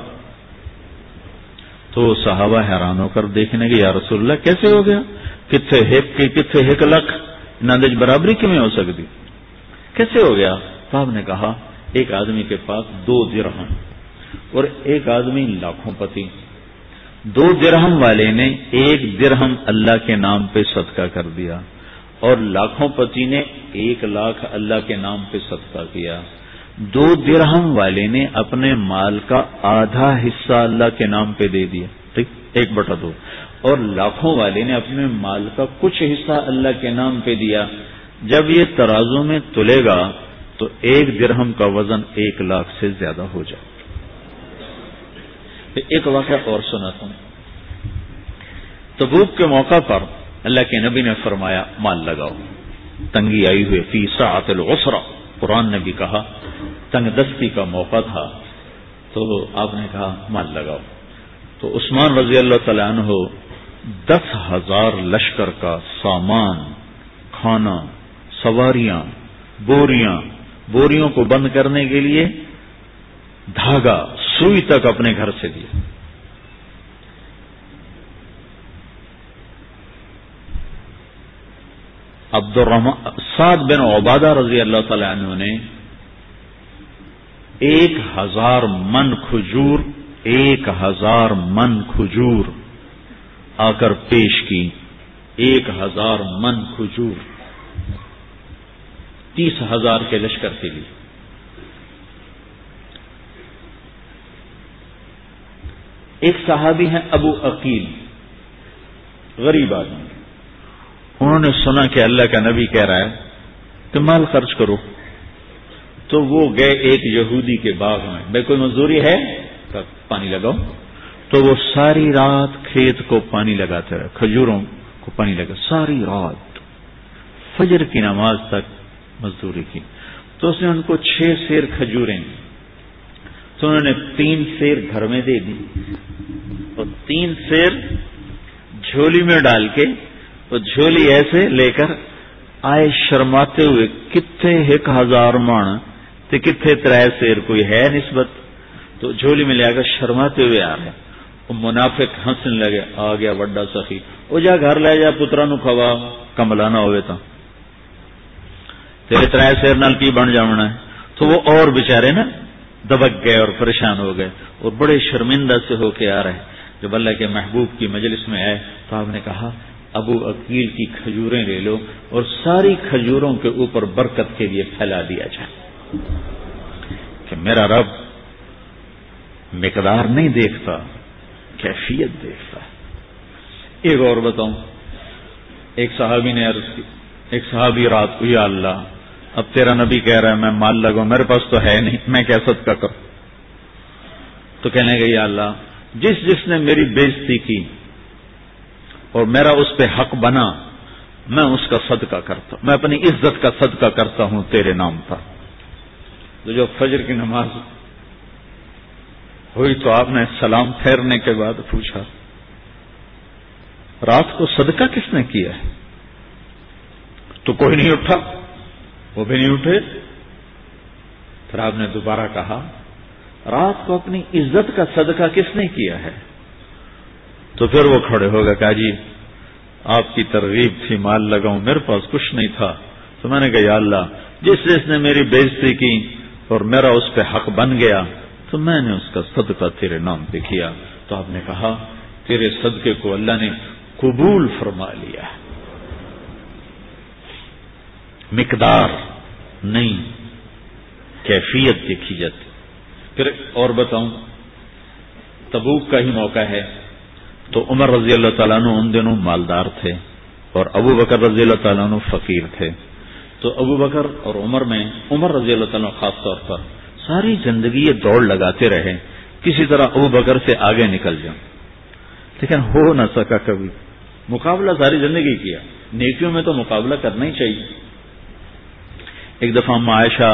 تو صحابہ حیران ہو کر دیکھنے کہ یا رسول اللہ کیسے ہو گیا، کتنے 1,00,000 ناندج برابری کیوں ہو سکتی، کیسے ہو گیا؟ تو آپ نے کہا ایک آدمی کے پاس 2 درہم اور ایک آدمی لاکھوں پتی، 2 درہم والے نے 1 درہم اللہ کے نام پہ صدقہ کر دیا، اور لاکھوں پتی نے 1,00,000 اللہ کے نام پہ صدقہ کیا۔ 2 درہم والے نے اپنے مال کا آدھا حصہ اللہ کے نام پہ دے دیا، ٹھیک، 1/2، اور لاکھوں والے نے اپنے مال کا کچھ حصہ اللہ کے نام پہ دیا۔ جب یہ ترازو میں تلے گا تو 1 درہم کا وزن 1,00,000 سے زیادہ ہو جائے۔ ایک واقعہ اور سناتا ہوں۔ تبوک کے موقع پر اللہ کے نبی نے فرمایا مال لگاؤ، تنگی آئی ہوئی، فی ساعۃ العسرہ، قرآن نے بھی کہا، تنگ دستی کا موقع تھا، تو آپ نے کہا مال لگاؤ۔ تو عثمان رضی اللہ تعالیٰ عنہ 10,000 لشکر کا سامان، کھانا، سواریاں، بوریوں کو بند کرنے کے لیے دھاگا، سوئی تک اپنے گھر سے دیا۔ سعد بن عبادہ رضی اللہ تعالی عنہ نے 1,000 من کھجور، 1,000 من کھجور آ کر پیش کی، 1,000 من کھجور 30,000 کے لشکر کے لیے۔ ایک صحابی ہیں ابو عقیل، غریب آدمی، انہوں نے سنا کہ اللہ کا نبی کہہ رہا ہے کہ مال خرچ کرو، تو وہ گئے ایک یہودی کے باغ میں، بھائی کوئی مزدوری ہے پانی لگاؤ، تو وہ ساری رات کھیت کو پانی لگاتے رہے، کھجوروں کو پانی لگا، ساری رات فجر کی نماز تک مزدوری کی۔ تو اس نے ان کو 6 سیر کھجوریں، تو انہوں نے 3 سیر گھر میں دے دی اور 3 سیر جھولی میں ڈال کے، وہ جھولی ایسے لے کر آئے شرماتے ہوئے، کتنے 1,000 من تے کتنے 3 سیر، کوئی ہے نسبت؟ تو جھولی میں لے کر شرماتے ہوئے آ رہے، وہ منافق ہنسنے لگے، آ گیا وڈا سخی، وہ جا گھر لے جا پترا نو کھوا، کملا نہ ہوئے تو تیرے 3 سیر نال کی بن جانا ہے۔ تو وہ اور بیچارے نا دبک گئے اور پریشان ہو گئے اور بڑے شرمندہ سے ہو کے آ رہے۔ جب اللہ کے محبوب کی مجلس میں آئے تو آپ نے کہا ابو عقیل کی کھجوریں لے لو اور ساری کھجوروں کے اوپر برکت کے لیے پھیلا دیا جائے، کہ میرا رب مقدار نہیں دیکھتا، کیفیت دیکھتا ہے۔ ایک اور بتاؤں، ایک صحابی نے عرض کی، ایک صحابی رات کو، یا اللہ اب تیرا نبی کہہ رہا ہے میں مال لگاؤں، میرے پاس تو ہے نہیں، میں کیا صدقہ کروں؟ تو کہنے لگے یا اللہ جس نے میری بےزتی کی اور میرا اس پہ حق بنا، میں اس کا صدقہ کرتا ہوں، میں اپنی عزت کا صدقہ کرتا ہوں تیرے نام پر۔ تو جو فجر کی نماز ہوئی تو آپ نے سلام پھیرنے کے بعد پوچھا رات کو صدقہ کس نے کیا ہے؟ تو کوئی نہیں اٹھا، وہ بھی نہیں اٹھے۔ پھر آپ نے دوبارہ کہا رات کو اپنی عزت کا صدقہ کس نے کیا ہے؟ تو پھر وہ کھڑے ہو گئے، کہا جی آپ کی ترغیب تھی مال لگاؤں، میرے پاس کچھ نہیں تھا، تو میں نے کہا یا اللہ جس نے میری بےزتی کی اور میرا اس پہ حق بن گیا تو میں نے اس کا صدقہ تیرے نام پہ کیا۔ تو آپ نے کہا تیرے صدقے کو اللہ نے قبول فرما لیا، مقدار نہیں کیفیت دیکھی جاتی۔ پھر اور بتاؤں، تبوک کا ہی موقع ہے تو عمر رضی اللہ تعالیٰ عنہ ان دنوں مالدار تھے اور ابو بکر رضی اللہ تعالیٰ عنہ فقیر تھے. تو ابو بکر اور عمر میں عمر رضی اللہ تعالیٰ عنہ خاص طور پر ساری زندگی یہ دوڑ لگاتے رہے کسی طرح ابو بکر سے آگے نکل جاؤں، لیکن ہو نہ سکا کبھی. مقابلہ ساری زندگی کیا، نیکیوں میں تو مقابلہ کرنا ہی چاہیے. ایک دفعہ اما عائشہ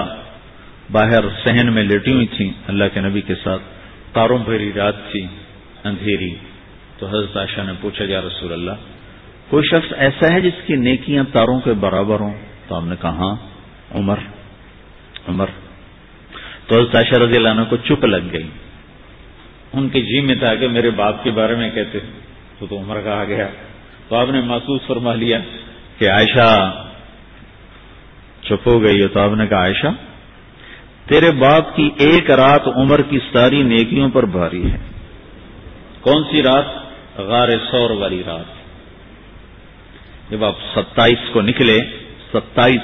باہر صحن میں لیٹی ہوئی تھیں اللہ کے نبی کے ساتھ، تاروں بھری رات تھی، اندھیری. تو حضرت عائشہ نے پوچھا یا رسول اللہ کوئی شخص ایسا ہے جس کی نیکیاں تاروں کے برابر ہوں؟ تو ہم نے کہا ہاں عمر. تو حضرت عائشہ رضی اللہ عنہ کو چپ لگ گئی. ان کے جی میں تھا کہ میرے باپ کے بارے میں کہتے تو عمر کہا گیا. تو آپ نے محسوس فرما لیا کہ عائشہ چپ ہو گئی ہے. تو آپ نے کہا عائشہ تیرے باپ کی ایک رات عمر کی ساری نیکیوں پر بھاری ہے. کون سی رات؟ غار ثور والی رات. جب آپ 27 کو نکلے، 27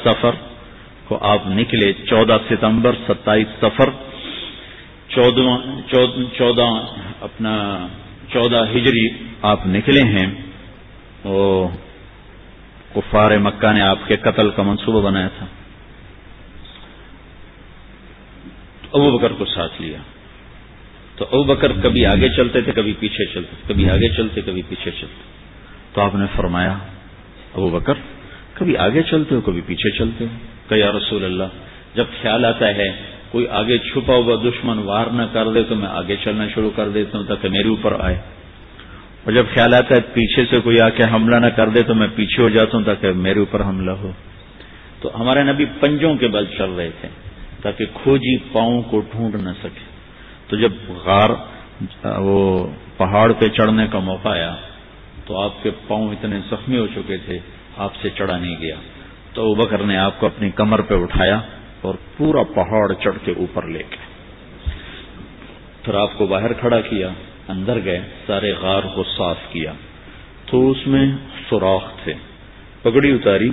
سفر کو آپ نکلے، 14 ستمبر 27 سفر 14 ہجری آپ نکلے ہیں. وہ کفار مکہ نے آپ کے قتل کا منصوبہ بنایا تھا. ابو بکر کو ساتھ لیا. تو ابو بکر کبھی آگے چلتے تھے کبھی پیچھے چلتے، کبھی آگے چلتے کبھی پیچھے چلتے. تو آپ نے فرمایا ابو بکر کبھی آگے چلتے ہو کبھی پیچھے چلتے ہو. کہ یا رسول اللہ جب خیال آتا ہے کوئی آگے چھپا ہوا دشمن وار نہ کر دے تو میں آگے چلنا شروع کر دیتا ہوں تاکہ میرے اوپر آئے، اور جب خیال آتا ہے پیچھے سے کوئی آ کے حملہ نہ کر دے تو میں پیچھے ہو جاتا ہوں تاکہ میرے اوپر حملہ ہو. تو ہمارے نبی پنجوں کے بل چل رہے تھے تاکہ کھوجی پاؤں کو ڈھونڈ نہ سکے. تو جب غار وہ پہاڑ پہ چڑھنے کا موقع آیا تو آپ کے پاؤں اتنے زخمی ہو چکے تھے آپ سے چڑھا نہیں گیا. تو ابو بکر نے آپ کو اپنی کمر پہ اٹھایا اور پورا پہاڑ چڑھ کے اوپر لے گئے. پھر آپ کو باہر کھڑا کیا، اندر گئے، سارے غار کو صاف کیا تو اس میں سوراخ تھے. پگڑی اتاری،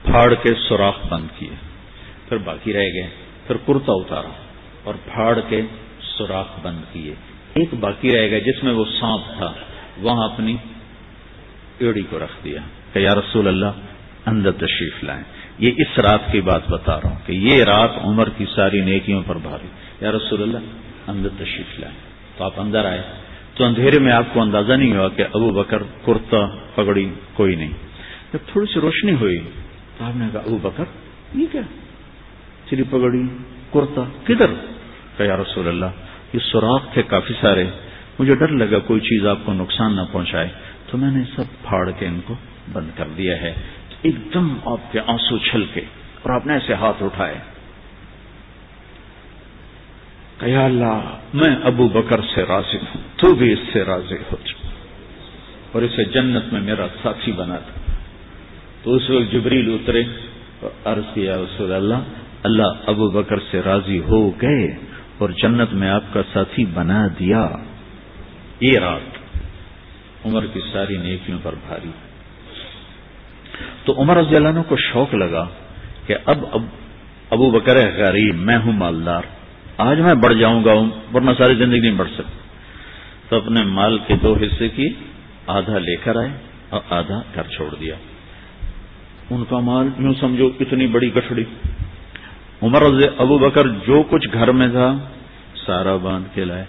پھاڑ کے سوراخ بند کیے. پھر باقی رہ گئے. پھر کرتا اتارا اور پھاڑ کے سوراخ بند کیے. ایک باقی رہ گیا جس میں وہ سانپ تھا، وہاں اپنی ایڑی کو رکھ دیا کہ یا رسول اللہ اندر تشریف لائیں. یہ اس رات کی بات بتا رہا ہوں کہ یہ رات عمر کی ساری نیکیوں پر بھاری. یا رسول اللہ اندر تشریف لائیں. تو آپ اندر آئے تو اندھیرے میں آپ کو اندازہ نہیں ہوا کہ ابو بکر، کرتا، پگڑی کوئی نہیں. جب تھوڑی سی روشنی ہوئی تو آپ نے کہا ابو بکر یہ کیا؟ تیری پگڑی، کرتا کدھر؟ کہ یا رسول اللہ یہ سوراخ تھے کافی سارے، مجھے ڈر لگا کوئی چیز آپ کو نقصان نہ پہنچائے تو میں نے سب پھاڑ کے ان کو بند کر دیا ہے. ایک دم آپ کے آنسو چھلکے اور آپ نے ایسے ہاتھ اٹھائے کہ یا اللہ میں ابو بکر سے راضی ہوں، تو بھی اس سے راضی ہو جا اور اسے جنت میں میرا ساتھی بنا دے. تو اس وقت جبریل اترے اور عرض کیا رسول اللہ ابو بکر سے راضی ہو گئے اور جنت میں آپ کا ساتھی بنا دیا. یہ رات عمر کی ساری نیکیوں پر بھاری. تو عمر رضی اللہ عنہ کو شوق لگا کہ اب ابو بکر ہے غریب، میں ہوں مالدار، آج میں بڑھ جاؤں گا ورنہ ساری زندگی نہیں بڑھ سکتا. تو اپنے مال کے 2 حصے کی آدھا لے کر آئے اور آدھا گھر چھوڑ دیا. ان کا مال یوں سمجھو اتنی بڑی گٹھڑی. ابو بکر جو کچھ گھر میں تھا سارا باندھ کے لائے.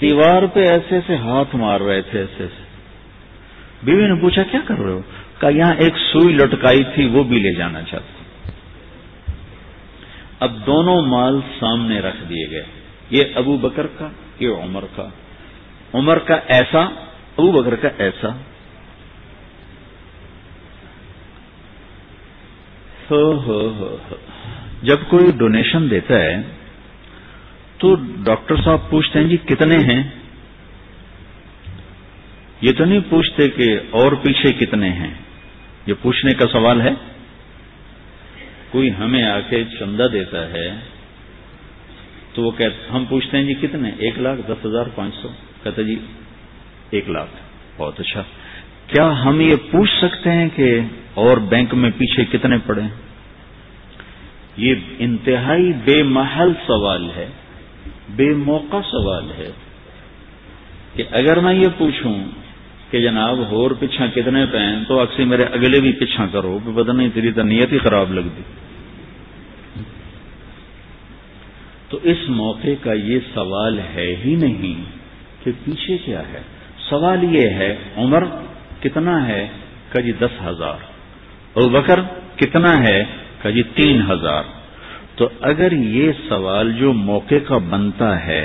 دیوار پہ ایسے ایسے ہاتھ مار رہے تھے ایسے ایسے. بیوی نے پوچھا کیا کر رہے ہو؟ کہا یہاں ایک سوئی لٹکائی تھی وہ بھی لے جانا چاہتا. اب دونوں مال سامنے رکھ دیے گئے، یہ ابو بکر کا، یہ عمر کا. عمر کا ایسا، ابو بکر کا ایسا. جب کوئی ڈونیشن دیتا ہے تو ڈاکٹر صاحب پوچھتے ہیں جی کتنے ہیں. یہ تو نہیں پوچھتے کہ اور پیچھے کتنے ہیں. یہ پوچھنے کا سوال ہے. کوئی ہمیں آ کے چندہ دیتا ہے تو وہ کہتے، ہم پوچھتے ہیں جی کتنے؟ 1,10,500. کہتا جی 1 لاکھ. بہت اچھا. کیا ہم یہ پوچھ سکتے ہیں کہ اور بینک میں پیچھے کتنے پڑے؟ یہ انتہائی بے محل سوال ہے، بے موقع سوال ہے کہ اگر میں یہ پوچھوں کہ جناب ہور پچھا کتنے پہ ہیں تو اکثر میرے اگلے بھی پچھا کرو کہ پتہ نہیں تیری تو نیت ہی خراب لگ دی. تو اس موقع کا یہ سوال ہے ہی نہیں کہ پیچھے کیا ہے. سوال یہ ہے عمر کتنا ہے کہ جی 10,000، ابوبکر کتنا ہے کہ جی 3,000. تو اگر یہ سوال جو موقع کا بنتا ہے،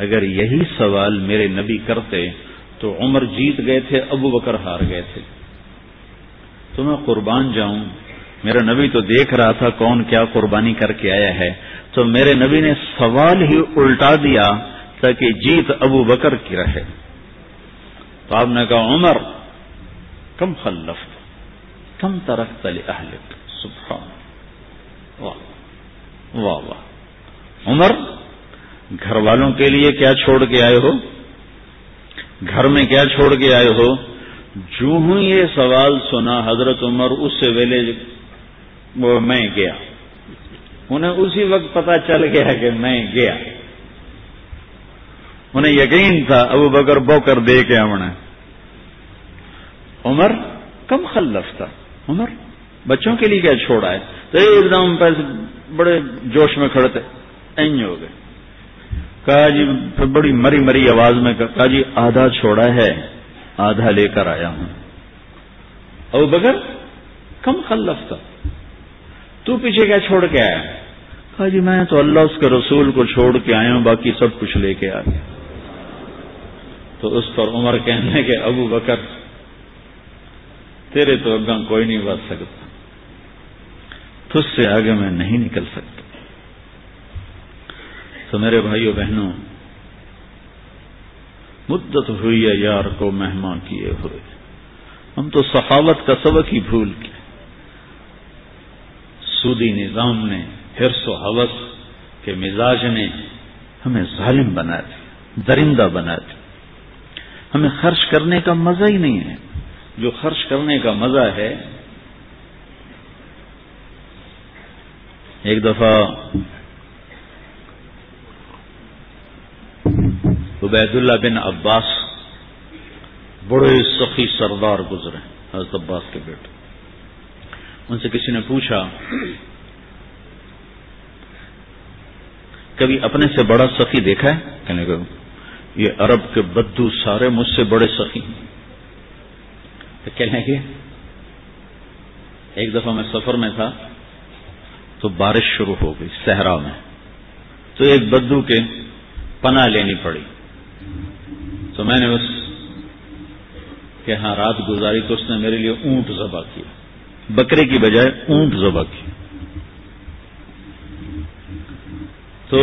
اگر یہی سوال میرے نبی کرتے تو عمر جیت گئے تھے، ابوبکر ہار گئے تھے. تو میں قربان جاؤں، میرا نبی تو دیکھ رہا تھا کون کیا قربانی کر کے آیا ہے، تو میرے نبی نے سوال ہی الٹا دیا تاکہ جیت ابوبکر کی رہے. تو آپ نے کہا عمر کم خلفت کم ترکت لأہلک. سبحان واہ واہ واہ. عمر گھر والوں کے لیے کیا چھوڑ کے آئے ہو، گھر میں کیا چھوڑ کے آئے ہو. جو ہوں یہ سوال سنا حضرت عمر اس سے ویلے وہ میں گیا، انہیں اسی وقت پتا چل گیا کہ میں گیا. انہیں یقین تھا ابوبکر بو کر دے کے آنا. عمر کم خلف تھا، عمر بچوں کے لیے کیا چھوڑا ہے. تو ایک دم پیسے بڑے جوش میں کھڑے تھے، این ہو گئے. کہا جی پھر بڑی مری مری آواز میں کہا جی آدھا چھوڑا ہے، آدھا لے کر آیا ہوں. ابوبکر کم خلف تھا، تو پیچھے کیا چھوڑ کے آیا. کہا جی میں تو اللہ اس کے رسول کو چھوڑ کے آیا ہوں، باقی سب کچھ لے کے آ گیا. تو اس پر عمر کہنے کہ ابوبکر تیرے تو اگاں کوئی نہیں بچ سکتا، تجھ سے آگے میں نہیں نکل سکتا. تو میرے بھائیو بہنوں، مدت ہوئی ہے یار کو مہمان کیے ہوئے، ہم تو صحابت کا سبق ہی بھول گئے. سودی نظام نے، حرص و ہوس کے مزاج نے ہمیں ظالم بنا دیا، درندہ بنا دیا. ہمیں خرچ کرنے کا مزہ ہی نہیں ہے. جو خرچ کرنے کا مزہ ہے، ایک دفعہ عبید اللہ بن عباس بڑے سخی سردار گزرے، حضرت عباس کے بیٹے. ان سے کسی نے پوچھا کبھی اپنے سے بڑا سخی دیکھا ہے؟ کہنے کو یہ عرب کے بدو سارے مجھ سے بڑے سخی ہیں. تو کہنے کے ایک دفعہ میں سفر میں تھا تو بارش شروع ہو گئی صحرا میں، تو ایک بدو کے پناہ لینی پڑی. تو میں نے اس کے ہاں رات گزاری تو اس نے میرے لیے اونٹ ذبح کیا، بکرے کی بجائے اونٹ ذبح کیا. تو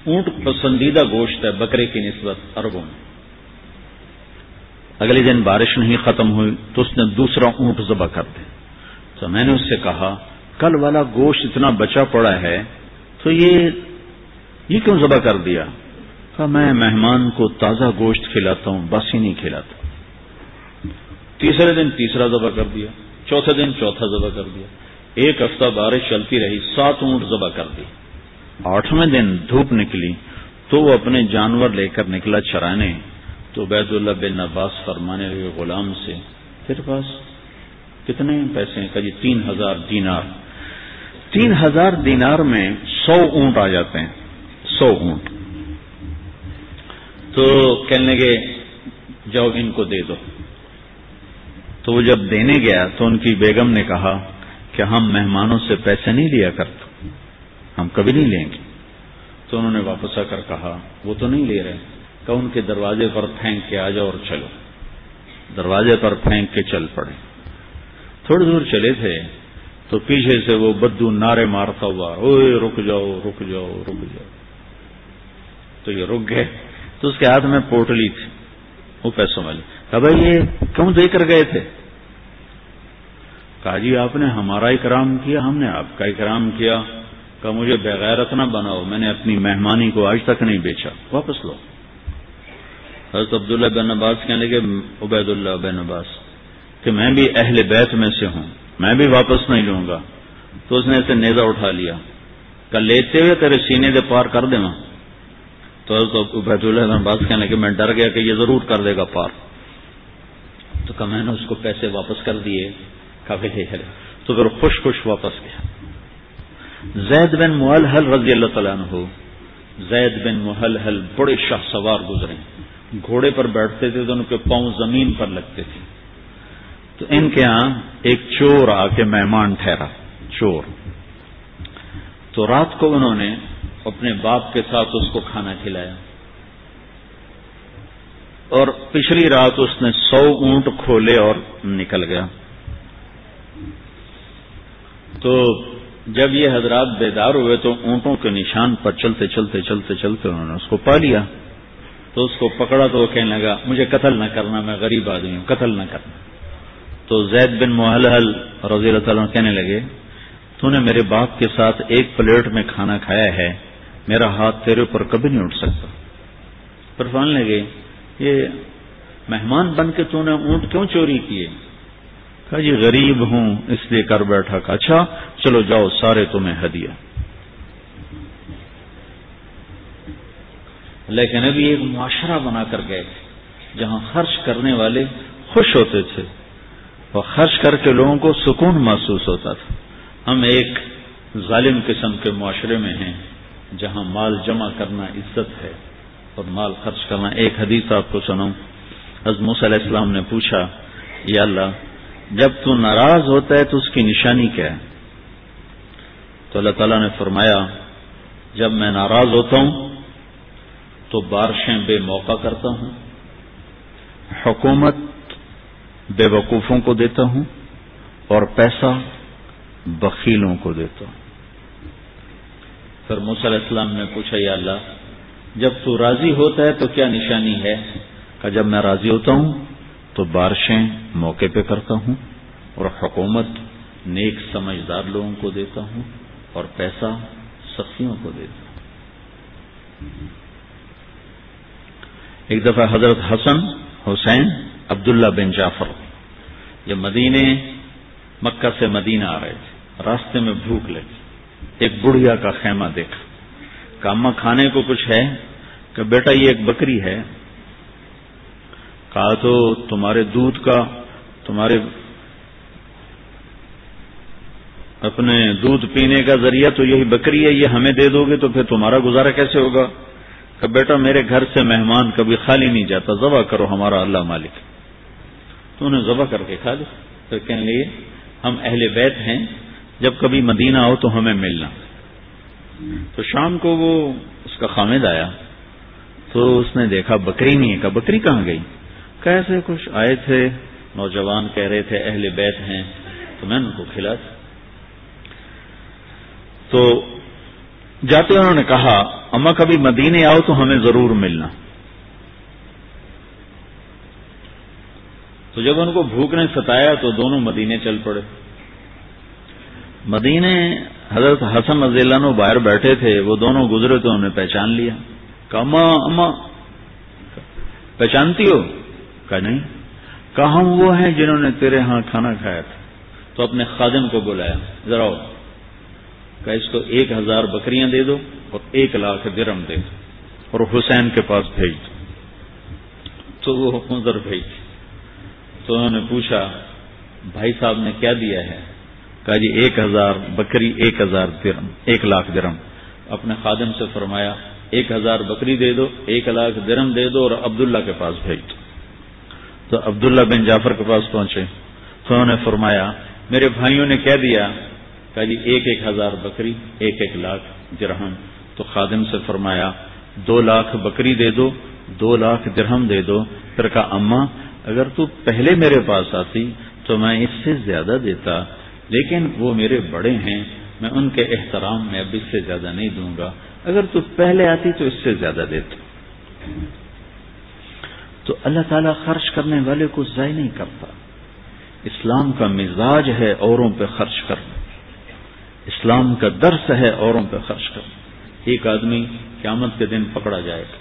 اونٹ پسندیدہ گوشت ہے بکرے کی نسبت عربوں میں. اگلے دن بارش نہیں ختم ہوئی تو اس نے دوسرا اونٹ ذبح کر دیا. تو میں نے اس سے کہا کل والا گوشت اتنا بچا پڑا ہے تو یہ کیوں ذبح کر دیا؟ کہا میں مہمان کو تازہ گوشت کھلاتا ہوں، باسی نہیں کھلاتا. تیسرے دن تیسرا ذبح کر دیا، چوتھے دن چوتھا ذبح کر دیا. ایک ہفتہ بارش چلتی رہی، 7 اونٹ ذبح کر دی. 8ویں دن دھوپ نکلی تو وہ اپنے جانور لے کر نکلا چرانے. تو عبید اللہ بن عباس فرمانے لگے غلام سے تیرے پاس کتنے پیسے ہیں؟ کہ جی 3,000 دینار. 3,000 دینار میں 100 اونٹ آ جاتے ہیں، 100 اونٹ. تو کہنے لگے جاؤ ان کو دے دو. تو وہ جب دینے گیا تو ان کی بیگم نے کہا کہ ہم مہمانوں سے پیسے نہیں لیا کرتے، ہم کبھی نہیں لیں گے. تو انہوں نے واپس آ کر کہا وہ تو نہیں لے رہے. کہ ان کے دروازے پر پھینک کے آ جاؤ اور چلو. دروازے پر پھینک کے چل پڑے. تھوڑی دور چلے تھے تو پیچھے سے وہ بدو نعرے مارتا ہوا اوئے رک جاؤ رک جاؤ رک جاؤ. تو یہ رک گئے. تو اس کے ہاتھ میں پوٹلی تھی وہ پیسوں والی. کہا بھائی یہ کیوں دے کر گئے تھے؟ کہا جی آپ نے ہمارا اکرام کیا، ہم نے آپ کا اکرام کیا. کہا مجھے بغیرت نہ بناؤ، میں نے اپنی مہمانی کو آج تک نہیں بیچا، واپس لو. حضرت عبداللہ بن عباس کہنے لگے عبید اللہ بن عباس کہ میں بھی اہل بیت میں سے ہوں، میں بھی واپس نہیں لوں گا. تو اس نے اسے نیزہ اٹھا لیا، کہ لیتے ہوئے تیرے سینے دے پار کر دے. تو عبید اللہ بن عباس کہنے لگے میں ڈر گیا کہ یہ ضرور کر دے گا پار. تو کہ میں نے اس کو پیسے واپس کر دیے. تو پھر خوش خوش واپس گیا. زید بن محلحل رضی اللہ تعالیٰ عنہ، زید بن محلحل بڑے شاہ سوار گزرے، گھوڑے پر بیٹھتے تھے تو ان کے پاؤں زمین پر لگتے تھے. تو ان کے ہاں ایک چور آ کے مہمان ٹھہرا، چور. تو رات کو انہوں نے اپنے باپ کے ساتھ اس کو کھانا کھلایا، اور پچھلی رات اس نے 100 اونٹ کھولے اور نکل گیا. تو جب یہ حضرات بیدار ہوئے تو اونٹوں کے نشان پر چلتے چلتے چلتے چلتے انہوں نے اس کو پا لیا. تو اس کو پکڑا تو وہ کہنے لگا مجھے قتل نہ کرنا، میں غریب آدمی ہوں، قتل نہ کرنا. تو زید بن محلحل رضی اللہ تعالیٰ کہنے لگے تو نے میرے باپ کے ساتھ ایک پلیٹ میں کھانا کھایا ہے، میرا ہاتھ تیرے اوپر کبھی نہیں اٹھ سکتا. پر فرمانے لگے یہ مہمان بن کے تو نے اونٹ کیوں چوری کیے؟ کہا جی غریب ہوں اس لیے کر بیٹھا. کہا اچھا چلو جاؤ سارے تمہیں ہدیہ. لیکن ابھی ایک معاشرہ بنا کر گئے تھے جہاں خرچ کرنے والے خوش ہوتے تھے اور خرچ کر کے لوگوں کو سکون محسوس ہوتا تھا. ہم ایک ظالم قسم کے معاشرے میں ہیں جہاں مال جمع کرنا عزت ہے اور مال خرچ کرنا. ایک حدیث آپ کو سناؤں. حضرت موسیٰ علیہ السلام نے پوچھا یا اللہ جب تو ناراض ہوتا ہے تو اس کی نشانی کیا ہے؟ تو اللہ تعالیٰ نے فرمایا جب میں ناراض ہوتا ہوں تو بارشیں بے موقع کرتا ہوں، حکومت بے وقوفوں کو دیتا ہوں، اور پیسہ بخیلوں کو دیتا ہوں. پھر موسیٰ علیہ السلام نے پوچھا یا اللہ جب تو راضی ہوتا ہے تو کیا نشانی ہے؟ کہ جب میں راضی ہوتا ہوں تو بارشیں موقع پہ کرتا ہوں، اور حکومت نیک سمجھدار لوگوں کو دیتا ہوں، اور پیسہ سخیوں کو دیتا ہوں. ایک دفعہ حضرت حسن حسین عبداللہ بن جعفر یہ مکہ سے مدینہ آ رہے تھے. راستے میں بھوک لگی، ایک بڑھیا کا خیمہ دیکھا. کہ اماں کھانے کو کچھ ہے؟ کہ بیٹا یہ ایک بکری ہے. کہا تو تمہارے دودھ کا، تمہارے اپنے دودھ پینے کا ذریعہ تو یہی بکری ہے، یہ ہمیں دے دو گے تو پھر تمہارا گزارا کیسے ہوگا؟ کہ بیٹا میرے گھر سے مہمان کبھی خالی نہیں جاتا، ذبح کرو ہمارا اللہ مالک. تو انہیں ذبح کر کے کھا لیا. پھر کہنے لگے ہم اہل بیت ہیں، جب کبھی مدینہ آؤ تو ہمیں ملنا. تو شام کو وہ اس کا خامد آیا تو اس نے دیکھا بکری نہیں ہے. کہا بکری کہاں گئی؟ کیسے کچھ آئے تھے نوجوان کہہ رہے تھے اہل بیت ہیں تو میں ان کو کھلا. تو جاتے انہوں نے کہا اما کبھی مدینے آؤ تو ہمیں ضرور ملنا. تو جب ان کو بھوک نے ستایا تو دونوں مدینے چل پڑے. مدینے حضرت حسن رضی اللہ عنہ باہر بیٹھے تھے، وہ دونوں گزرے تو انہوں نے پہچان لیا. کہا اما پہچانتی ہو؟ کہا نہیں. کہا ہم وہ ہیں جنہوں نے تیرے ہاں کھانا کھایا تھا. تو اپنے خادم کو بلایا ذرا آؤ. کہا اس کو 1000 بکریاں دے دو اور 1 لاکھ درہم دے دو اور حسین کے پاس بھیج دو. تو وہ ادھر بھیج. تو انہوں نے پوچھا بھائی صاحب نے کیا دیا ہے؟ کہا جی 1000 بکری 1000 درہم 1 لاکھ درہم. اپنے خادم سے فرمایا 1000 بکری دے دو 1 لاکھ درہم دے دو اور عبداللہ کے پاس بھیج دو. تو عبداللہ بن جعفر کے پاس پہنچے تو انہوں نے فرمایا میرے بھائیوں نے کیا دیا؟ کہا جی 1000 بکری 1 لاکھ درہم. تو خادم سے فرمایا 2 لاکھ بکری دے دو 2 لاکھ درہم دے دو. پھر کہا اماں اگر تو پہلے میرے پاس آتی تو میں اس سے زیادہ دیتا، لیکن وہ میرے بڑے ہیں، میں ان کے احترام میں اب اس سے زیادہ نہیں دوں گا. اگر تو پہلے آتی تو اس سے زیادہ دیتا. تو اللہ تعالیٰ خرچ کرنے والے کو ضائع نہیں کرتا. اسلام کا مزاج ہے اوروں پہ خرچ کرنا، اسلام کا درس ہے اوروں پہ خرچ کرنا. ایک آدمی قیامت کے دن پکڑا جائے گا،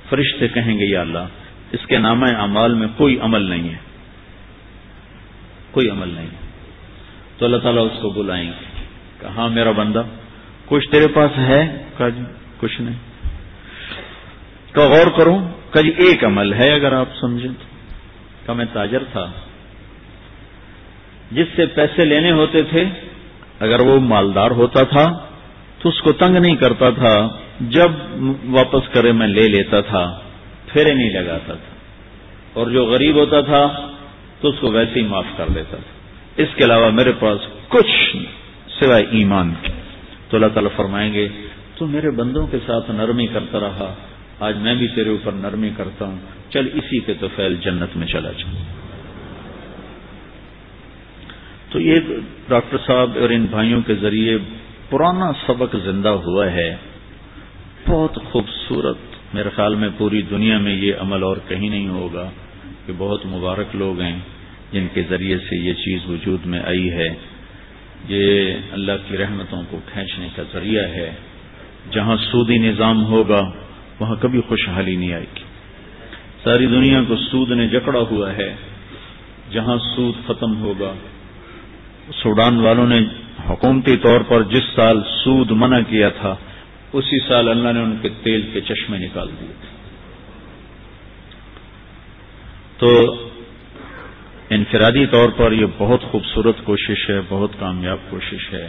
فرشتے کہیں گے یا اللہ اس کے نامہ اعمال میں کوئی عمل نہیں ہے، کوئی عمل نہیں ہے. تو اللہ تعالیٰ اس کو بلائیں گے کہا ہاں میرا بندہ، کچھ تیرے پاس ہے؟ کہا جی کچھ نہیں۔ کہا غور کروں؟ کہا جی ایک عمل ہے اگر آپ سمجھیں تو۔ کہا میں تاجر تھا، جس سے پیسے لینے ہوتے تھے اگر وہ مالدار ہوتا تھا تو اس کو تنگ نہیں کرتا تھا، جب واپس کرے میں لے لیتا تھا، پھیرے نہیں لگاتا تھا، اور جو غریب ہوتا تھا تو اس کو ویسے ہی معاف کر دیتا تھا، اس کے علاوہ میرے پاس کچھ سوائے ایمان کے۔ تو اللہ تعالیٰ فرمائیں گے تو میرے بندوں کے ساتھ نرمی کرتا رہا، آج میں بھی تیرے اوپر نرمی کرتا ہوں، چل اسی کے تو فعل جنت میں چلا جا۔ تو یہ ڈاکٹر صاحب اور ان بھائیوں کے ذریعے پرانا سبق زندہ ہوا ہے، بہت خوبصورت۔ میرے خیال میں پوری دنیا میں یہ عمل اور کہیں نہیں ہوگا کہ بہت مبارک لوگ ہیں جن کے ذریعے سے یہ چیز وجود میں آئی ہے۔ یہ اللہ کی رحمتوں کو کھینچنے کا ذریعہ ہے۔ جہاں سودی نظام ہوگا وہاں کبھی خوشحالی نہیں آئے گی۔ ساری دنیا کو سود نے جکڑا ہوا ہے، جہاں سود ختم ہوگا۔ سوڈان والوں نے حکومتی طور پر جس سال سود منع کیا تھا اسی سال اللہ نے ان کے تیل کے چشمے نکال دیے تھے۔ تو انفرادی طور پر یہ بہت خوبصورت کوشش ہے، بہت کامیاب کوشش ہے۔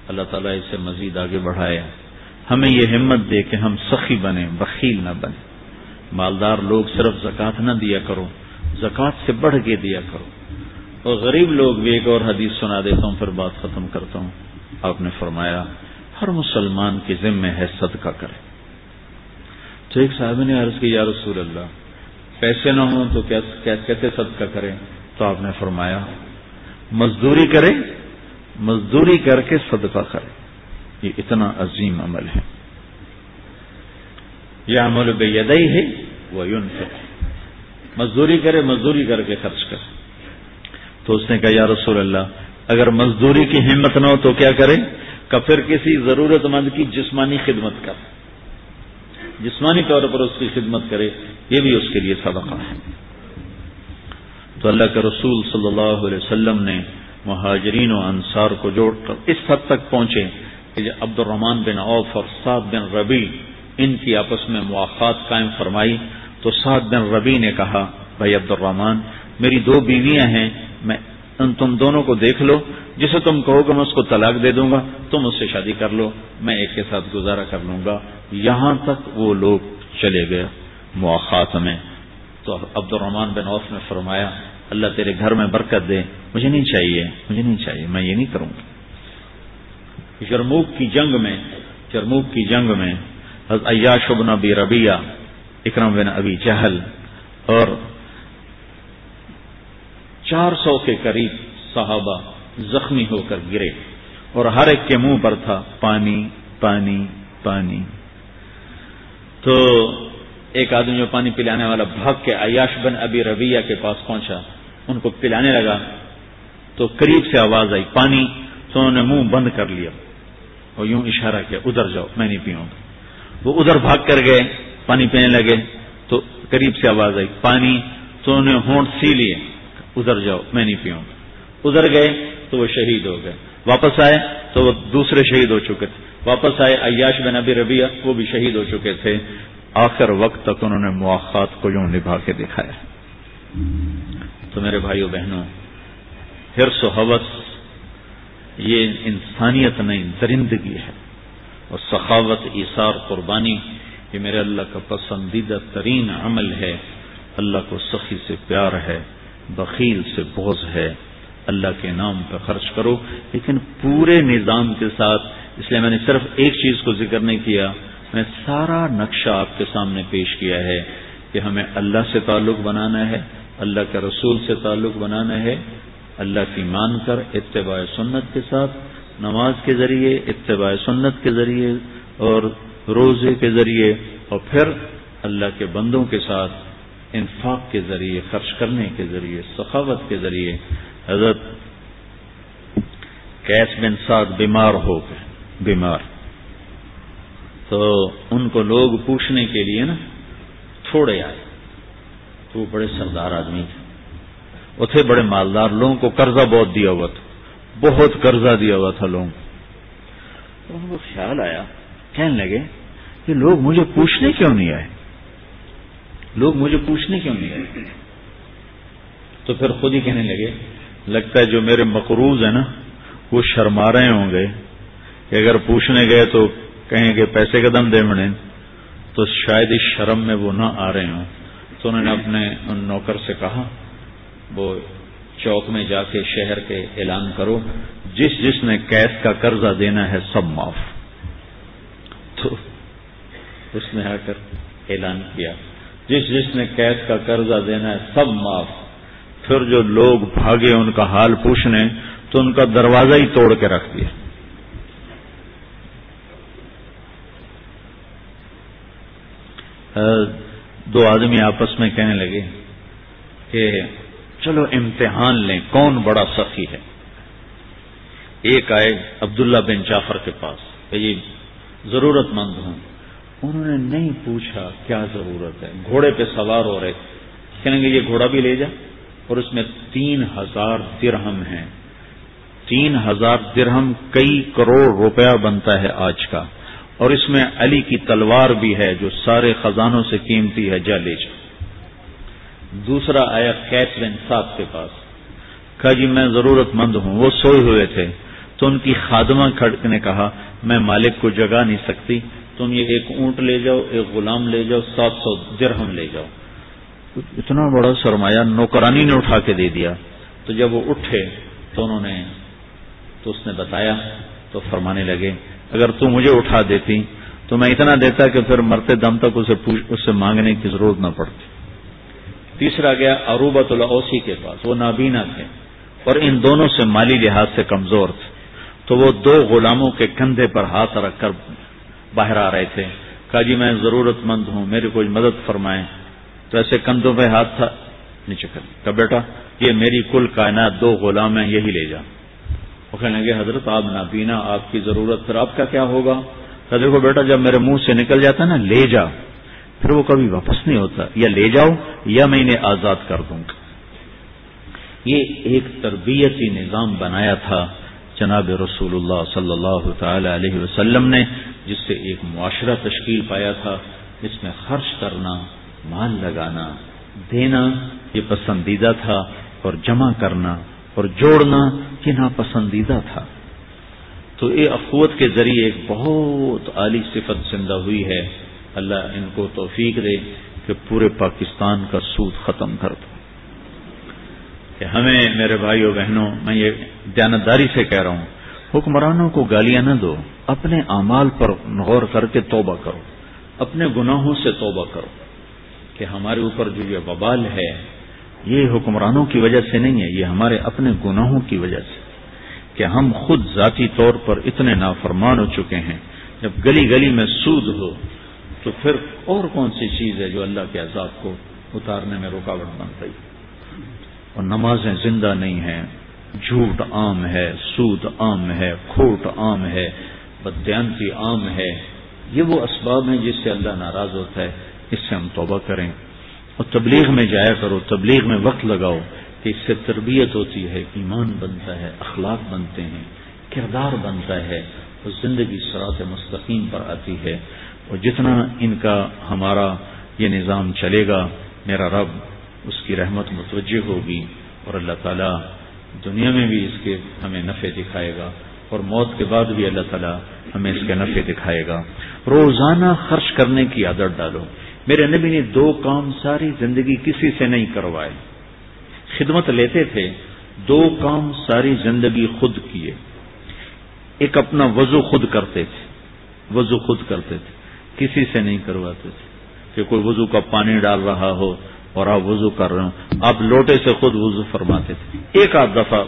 اللہ تعالیٰ اسے مزید آگے بڑھائے، ہمیں یہ ہمت دے کہ ہم سخی بنیں، بخیل نہ بنیں۔ مالدار لوگ صرف زکوٰۃ نہ دیا کرو، زکوٰۃ سے بڑھ کے دیا کرو۔ اور غریب لوگ بھی، ایک اور حدیث سنا دیتا ہوں پھر بات ختم کرتا ہوں۔ آپ نے فرمایا ہر مسلمان کے ذمہ ہے صدقہ کرے۔ تو ایک صاحب نے عرض کی یا رسول اللہ پیسے نہ ہوں تو کیسے صدقہ کریں؟ تو آپ نے فرمایا مزدوری کرے، مزدوری کر کے صدقہ کرے۔ یہ اتنا عظیم عمل ہے۔ یہ عمل بیدیہ وینفق، مزدوری کرے، مزدوری کر کے خرچ کرے۔ تو اس نے کہا یا رسول اللہ اگر مزدوری کی ہمت نہ ہو تو کیا کرے؟ کہ پھر کسی ضرورت مند کی جسمانی خدمت کر، جسمانی طور پر اس کی خدمت کرے، یہ بھی اس کے لیے صدقہ ہے۔ تو اللہ کے رسول صلی اللہ علیہ وسلم نے مہاجرین و انصار کو جوڑ کر اس حد تک پہنچے کہ جب عبد الرحمن بن عوف اور سعد بن ربیع ان کی آپس میں مواخات قائم فرمائی تو سعد بن ربیع نے کہا بھائی عبد الرحمن میری 2 بیویاں ہیں، میں تم دونوں کو دیکھ لو، جسے تم کہو گے میں اس کو طلاق دے دوں گا، تم اس سے شادی کر لو، میں ایک کے ساتھ گزارا کر لوں گا۔ یہاں تک وہ لوگ چلے گئے مواخات میں۔ تو عبد الرحمن بن عوف نے فرمایا اللہ تیرے گھر میں برکت دے، مجھے نہیں چاہیے، مجھے نہیں چاہیے، میں یہ نہیں کروں گا۔ یرموک کی جنگ میں حضرت عیاش بن ابی ربیعہ، اکرم بن ابی جہل اور 400 کے قریب صحابہ زخمی ہو کر گرے اور ہر ایک کے منہ پر تھا پانی پانی پانی۔ تو ایک آدمی جو پانی پلانے والا بھاگ کے عیاش بن ابی ربیعہ کے پاس پہنچا، ان کو پلانے لگا تو قریب سے آواز آئی پانی، تو انہوں نے منہ بند کر لیا اور یوں اشارہ کیا ادھر جاؤ میں نہیں پیوں گا۔ وہ ادھر بھاگ کر گئے، پانی پینے لگے تو قریب سے آواز آئی پانی، تو انہوں نے ہونٹ سی لیے ادھر جاؤ میں نہیں پیوں گا۔ ادھر گئے تو وہ شہید ہو گئے، واپس آئے تو وہ دوسرے شہید ہو چکے تھے، واپس آئے عیاش بن ابی ربیعہ وہ بھی شہید ہو چکے تھے۔ آخر وقت تک انہوں نے مواخات کو یوں نبھا کے دکھایا۔ تو میرے بھائیو بہنوں، حرص و ہوس یہ انسانیت نہیں درندگی ہے، اور سخاوت، ایثار، قربانی یہ میرے اللہ کا پسندیدہ ترین عمل ہے۔ اللہ کو سخی سے پیار ہے، بخیل سے بغض ہے۔ اللہ کے نام پہ خرچ کرو، لیکن پورے نظام کے ساتھ۔ اس لیے میں نے صرف ایک چیز کو ذکر نہیں کیا، میں سارا نقشہ آپ کے سامنے پیش کیا ہے کہ ہمیں اللہ سے تعلق بنانا ہے، اللہ کے رسول سے تعلق بنانا ہے، اللہ کی مان کر اتباع سنت کے ساتھ، نماز کے ذریعے، اتباع سنت کے ذریعے اور روزے کے ذریعے، اور پھر اللہ کے بندوں کے ساتھ انفاق کے ذریعے، خرچ کرنے کے ذریعے، سخاوت کے ذریعے۔ حضرت قیس بن سعد بیمار ہو گئے، بیمار، تو ان کو لوگ پوچھنے کے لیے نا تھوڑے آئے، تو وہ بڑے سردار آدمی تھے، وہ تھے بڑے مالدار، لوگوں کو قرضہ بہت دیا ہوا تھا، بہت قرضہ دیا ہوا تھا لوگوں کو۔ تو ان کو خیال آیا، کہنے لگے کہ لوگ مجھے پوچھنے کیوں نہیں آئے، لوگ مجھے پوچھنے کیوں نہیں آئے؟ تو پھر خود ہی کہنے لگے لگتا ہے جو میرے مقروض ہیں نا وہ شرما رہے ہوں گے کہ اگر پوچھنے گئے تو کہیں گے پیسے کا دم دے مڑیں، تو شاید اس شرم میں وہ نہ آ رہے ہوں۔ تو انہوں نے اپنے ان نوکر سے کہا وہ چوک میں جا کے شہر کے اعلان کرو جس جس نے قیس کا قرضہ دینا ہے سب معاف۔ تو اس نے آ کر اعلان کیا جس جس نے قیس کا قرضہ دینا ہے سب معاف۔ پھر جو لوگ بھاگے ان کا حال پوچھنے تو ان کا دروازہ ہی توڑ کے رکھ دیا۔ دو آدمی آپس میں کہنے لگے کہ چلو امتحان لیں کون بڑا سخی ہے۔ ایک آئے عبداللہ بن جعفر کے پاس کہ یہ ضرورت مند ہوں، انہوں نے نہیں پوچھا کیا ضرورت ہے، گھوڑے پہ سوار ہو رہے، کہیں گے یہ گھوڑا بھی لے جا، اور اس میں 3000 درہم ہیں۔ 3000 درہم کئی کروڑ روپیہ بنتا ہے آج کا، اور اس میں علی کی تلوار بھی ہے جو سارے خزانوں سے قیمتی ہے، جا لے جا۔ دوسرا آیا قیس بن سعد کے پاس، کہا جی میں ضرورت مند ہوں، وہ سوئے ہوئے تھے تو ان کی خادمہ کھڑ نے کہا میں مالک کو جگا نہیں سکتی، تم یہ ایک اونٹ لے جاؤ، ایک غلام لے جاؤ، 700 درہم لے جاؤ۔ اتنا بڑا سرمایہ نوکرانی نے اٹھا کے دے دیا۔ تو جب وہ اٹھے تو انہوں نے تو اس نے بتایا، تو فرمانے لگے اگر تو مجھے اٹھا دیتی تو میں اتنا دیتا کہ پھر مرتے دم تک اس سے مانگنے کی ضرورت نہ پڑتی۔ تیسرا گیا عروبۃ الاوسی کے پاس، وہ نابینا تھے اور ان دونوں سے مالی لحاظ سے کمزور تھے، تو وہ 2 غلاموں کے کندھے پر ہاتھ رکھ کر باہر آ رہے تھے۔ کہا جی میں ضرورت مند ہوں، میری کوئی مدد فرمائیں۔ تو ایسے کندھوں پہ ہاتھ تھا، نیچے کر کہا بیٹا یہ میری کل کائنات 2 غلام ہیں، یہی لے جا۔ وہ کہنے لگے حضرت آپ نابینا، آپ کی ضرورت، پھر آپ کا کیا ہوگا؟ کہا دیکھو بیٹا جب میرے منہ سے نکل جاتا نا لے جا، پھر وہ کبھی واپس نہیں ہوتا، یا لے جاؤ یا میں انہیں آزاد کر دوں گا۔ یہ ایک تربیتی نظام بنایا تھا جناب رسول اللہ صلی اللہ تعالی علیہ وسلم نے، جس سے ایک معاشرہ تشکیل پایا تھا، جس میں خرچ کرنا، مال لگانا، دینا یہ پسندیدہ تھا، اور جمع کرنا اور جوڑنا یہ ناپسندیدہ تھا۔ تو یہ اخوت کے ذریعے ایک بہت عالی صفت زندہ ہوئی ہے۔ اللہ ان کو توفیق دے کہ پورے پاکستان کا سود ختم کر دو۔ کہ ہمیں میرے بھائیوں بہنوں، میں یہ دیانتداری سے کہہ رہا ہوں، حکمرانوں کو گالیاں نہ دو، اپنے اعمال پر غور کر کے توبہ کرو، اپنے گناہوں سے توبہ کرو کہ ہمارے اوپر جو یہ وبال ہے یہ حکمرانوں کی وجہ سے نہیں ہے، یہ ہمارے اپنے گناہوں کی وجہ سے، کہ ہم خود ذاتی طور پر اتنے نافرمان ہو چکے ہیں۔ جب گلی گلی میں سود ہو تو پھر اور کون سی چیز ہے جو اللہ کے عذاب کو اتارنے میں رکاوٹ بن رہی؟ اور نمازیں زندہ نہیں ہیں، جھوٹ عام ہے، سود عام ہے، کھوٹ عام ہے، بددیانتی عام ہے۔ یہ وہ اسباب ہیں جس سے اللہ ناراض ہوتا ہے، اس سے ہم توبہ کریں اور تبلیغ میں جایا کرو، تبلیغ میں وقت لگاؤ کہ اس سے تربیت ہوتی ہے، ایمان بنتا ہے، اخلاق بنتے ہیں، کردار بنتا ہے، اور زندگی صراط مستقیم پر آتی ہے۔ اور جتنا ان کا ہمارا یہ نظام چلے گا، میرا رب اس کی رحمت متوجہ ہوگی، اور اللہ تعالیٰ دنیا میں بھی اس کے ہمیں نفع دکھائے گا، اور موت کے بعد بھی اللہ تعالیٰ ہمیں اس کے نفع دکھائے گا۔ روزانہ خرچ کرنے کی عادت ڈالو۔ میرے نبی نے 2 کام ساری زندگی کسی سے نہیں کروائے، خدمت لیتے تھے، 2 کام ساری زندگی خود کیے۔ ایک اپنا وضو خود کرتے تھے، وضو خود کرتے تھے، کسی سے نہیں کرواتے تھے کہ کوئی وضو کا پانی ڈال رہا ہو اور آپ وضو کر رہے ہوں، آپ لوٹے سے خود وضو فرماتے تھے۔ ایک آدھ دفعہ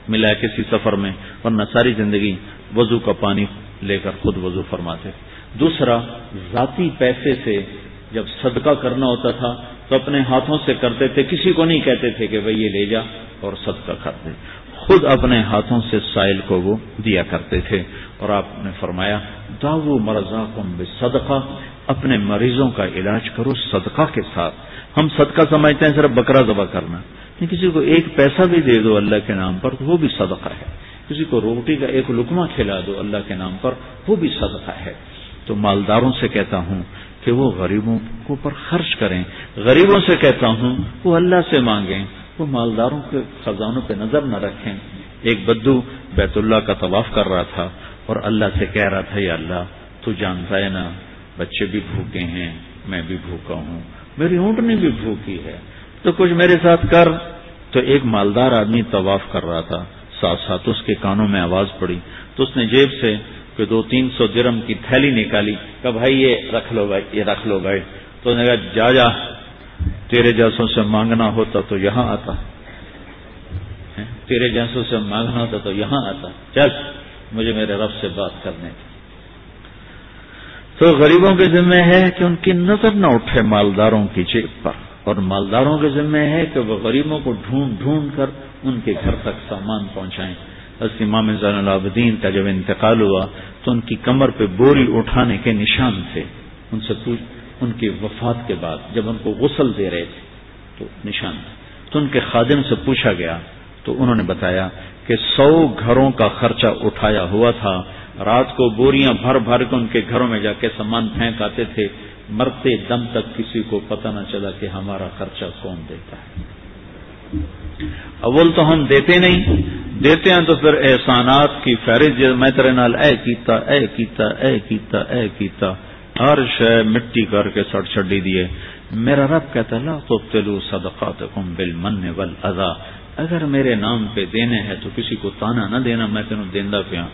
ملا ہے کسی سفر میں، ورنہ ساری زندگی وضو کا پانی لے کر خود وضو فرماتے تھے۔ دوسرا، ذاتی پیسے سے جب صدقہ کرنا ہوتا تھا تو اپنے ہاتھوں سے کرتے تھے، کسی کو نہیں کہتے تھے کہ بھئی یہ لے جا اور صدقہ کر دے، خود اپنے ہاتھوں سے سائل کو وہ دیا کرتے تھے۔ اور آپ نے فرمایا داؤ مرضاکم بالصدقہ، اپنے مریضوں کا علاج کرو صدقہ کے ساتھ۔ ہم صدقہ سمجھتے ہیں صرف بکرا ذبح کرنا، کسی کو 1 پیسہ بھی دے دو اللہ کے نام پر تو وہ بھی صدقہ ہے۔ کسی کو روٹی کا ایک لقمہ کھلا دو اللہ کے نام پر، وہ بھی صدقہ ہے۔ تو مالداروں سے کہتا ہوں کہ وہ غریبوں کو پر خرچ کریں، غریبوں سے کہتا ہوں وہ اللہ سے مانگیں، وہ مالداروں کے خزانوں پہ نظر نہ رکھیں۔ ایک بدو بیت اللہ کا طواف کر رہا تھا اور اللہ سے کہہ رہا تھا، یا اللہ تو جانتا ہے نا بچے بھی بھوکے ہیں، میں بھی بھوکا ہوں، میری اونٹنی بھی بھوکی ہے، تو کچھ میرے ساتھ کر۔ تو ایک مالدار آدمی طواف کر رہا تھا، ساتھ ساتھ اس کے کانوں میں آواز پڑی، تو اس نے جیب سے 200-300 درہم کی تھیلی نکالی، کہا بھائی یہ رکھ لو بھائی، یہ رکھ لو بھائی۔ تو اس نے کہا جا تیرے جیسوں سے مانگنا ہوتا تو یہاں آتا، تیرے جیسوں سے مانگنا ہوتا تو یہاں آتا، چل مجھے میرے رب سے بات کرنے کی۔ تو غریبوں کے ذمہ ہے کہ ان کی نظر نہ اٹھے مالداروں کی جیب پر، اور مالداروں کے ذمہ ہے کہ وہ غریبوں کو ڈھونڈ ڈھونڈ کر ان کے گھر تک سامان پہنچائیں۔ حضرت امام زین العابدین کا جب انتقال ہوا تو ان کی کمر پہ بوری اٹھانے کے نشان تھے، ان سے ان کی وفات کے بعد جب ان کو غسل دے رہے تھے تو نشان تھے۔ تو ان کے خادم سے پوچھا گیا تو انہوں نے بتایا کہ 100 گھروں کا خرچہ اٹھایا ہوا تھا، رات کو بوریاں بھر بھر کے ان کے گھروں میں جا کے سامان پھینک آتے تھے، مرتے دم تک کسی کو پتہ نہ چلا کہ ہمارا خرچہ کون دیتا ہے۔ اول تو ہم دیتے نہیں، دیتے ہیں تو پھر احسانات کی فہرست، میں تیرے نال اے کیتا اے کیتا اے کیتا اے کیتا، ہر شے مٹی کر کے سڑ چھڈی دیے۔ میرا رب کہتا لا تبطلوا صدقاتکم بالمن والاذى، اگر میرے نام پہ دینے ہیں تو کسی کو تانا نہ دینا میں تینوں دیندا پیا،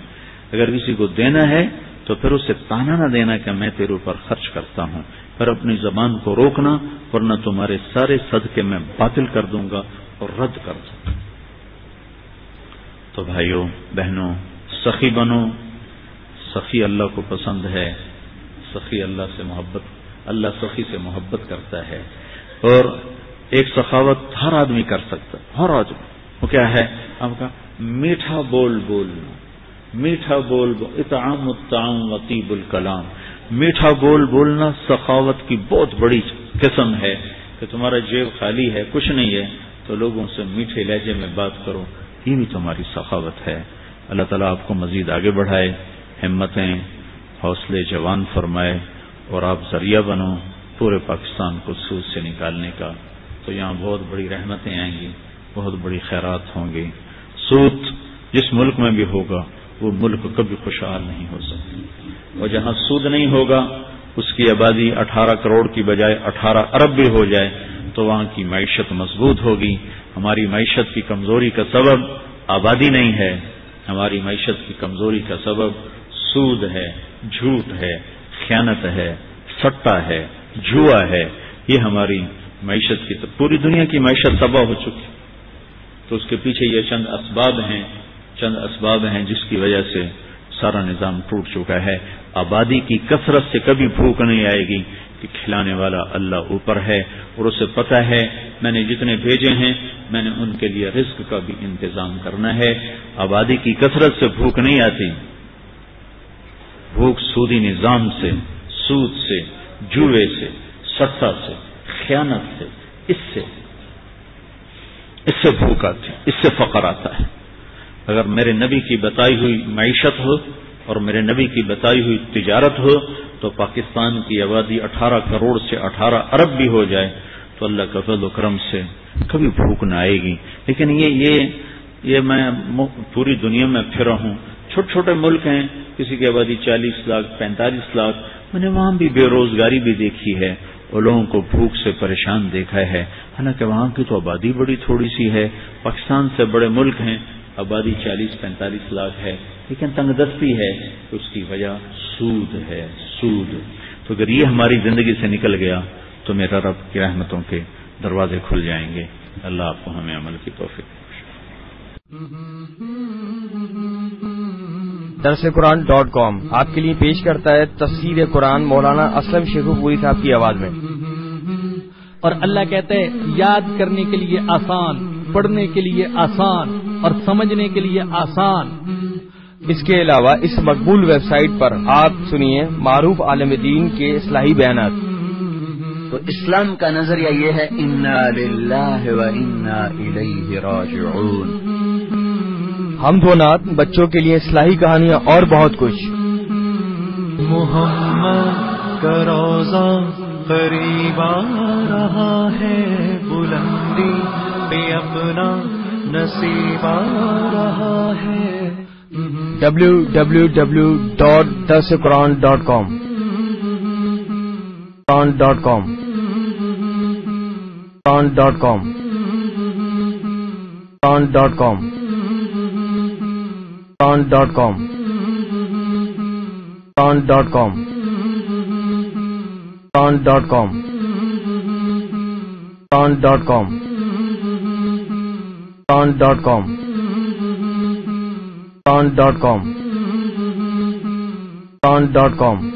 اگر کسی کو دینا ہے تو پھر اسے تانا نہ دینا کہ میں تیرے اوپر خرچ کرتا ہوں، پھر اپنی زبان کو روکنا ورنہ تمہارے سارے صدقے میں باطل کر دوں گا اور رد کر دوں گا۔ تو بھائیوں بہنوں سخی بنو، سخی اللہ کو پسند ہے، سخی اللہ سے محبت، اللہ سخی سے محبت کرتا ہے، اور ایک سخاوت ہر آدمی کر سکتا، ہر آدمی۔ وہ کیا ہے آپ کا؟ میٹھا بول بولنا، میٹھا بول اطعام الطعام وطیب الکلام، میٹھا بول بولنا سخاوت کی بہت بڑی قسم ہے کہ تمہارا جیب خالی ہے، کچھ نہیں ہے تو لوگوں سے میٹھے لہجے میں بات کرو، یہ بھی تمہاری سخاوت ہے۔ اللہ تعالیٰ آپ کو مزید آگے بڑھائے، ہمتیں حوصلے جوان فرمائے، اور آپ ذریعہ بنو پورے پاکستان کو سود سے نکالنے کا۔ تو یہاں بہت بڑی رحمتیں آئیں گی، بہت بڑی خیرات ہوں گی۔ سود جس ملک میں بھی ہوگا وہ ملک کبھی خوشحال نہیں ہو سکتی، اور جہاں سود نہیں ہوگا اس کی آبادی 18 کروڑ کی بجائے 18 ارب بھی ہو جائے تو وہاں کی معیشت مضبوط ہوگی۔ ہماری معیشت کی کمزوری کا سبب آبادی نہیں ہے، ہماری معیشت کی کمزوری کا سبب سود ہے، جھوٹ ہے، خیانت ہے، سٹا ہے، جوا ہے، یہ ہماری معیشت کی پوری دنیا کی معیشت تباہ ہو چکی، تو اس کے پیچھے یہ چند اسباب ہیں جس کی وجہ سے سارا نظام ٹوٹ چکا ہے۔ آبادی کی کثرت سے کبھی بھوک نہیں آئے گی کہ کھلانے والا اللہ اوپر ہے، اور اسے پتہ ہے میں نے جتنے بھیجے ہیں میں نے ان کے لیے رزق کا بھی انتظام کرنا ہے۔ آبادی کی کثرت سے بھوک نہیں آتی، بھوک سودی نظام سے، سود سے، جوئے سے، سٹا سے، خیانت سے، اس سے بھوک آتی، اس سے فقر آتا ہے۔ اگر میرے نبی کی بتائی ہوئی معیشت ہو اور میرے نبی کی بتائی ہوئی تجارت ہو تو پاکستان کی آبادی 18 کروڑ سے 18 ارب بھی ہو جائے تو اللہ کا فضل و کرم سے کبھی بھوک نہ آئے گی۔ لیکن یہ میں پوری دنیا میں پھرا ہوں، چھوٹے چھوٹے ملک ہیں، کسی کی آبادی 40 لاکھ 45 لاکھ، میں نے وہاں بھی بے روزگاری بھی دیکھی ہے اور لوگوں کو بھوک سے پریشان دیکھا ہے، حالانکہ وہاں کی تو آبادی بڑی تھوڑی سی ہے۔ پاکستان سے بڑے ملک ہیں، آبادی 40-45 لاکھ ہے، لیکن تنگ دستی ہے کہ اس کی وجہ سود ہے، سود۔ تو اگر یہ ہماری زندگی سے نکل گیا تو میرا رب کی رحمتوں کے دروازے کھل جائیں گے۔ اللہ آپ کو ہمیں عمل کی توفیق۔ درسقرآن.com آپ کے لیے پیش کرتا ہے تفسیر قرآن مولانا اسلم شیخو پوری صاحب کی آواز میں۔ اور اللہ کہتا ہے یاد کرنے کے لیے آسان، پڑھنے کے لیے آسان اور سمجھنے کے لیے آسان۔ اس کے علاوہ اس مقبول ویب سائٹ پر آپ سنیے معروف عالم دین کے اصلاحی بیانات۔ تو اسلام کا نظریہ یہ ہے انا للہ و انا الیہ راجعون۔ حمد و نعت، بچوں کے لیے اصلاحی کہانیاں اور بہت کچھ۔ محمد کا روزہ قریب آ رہا ہے، بلندی پہ اپنا نصیب آ رہا ہے۔ www.darsequran.com quran.com quran.com quran.com quran.com quran.com quran.com quran.com quran.com quran.com quran.com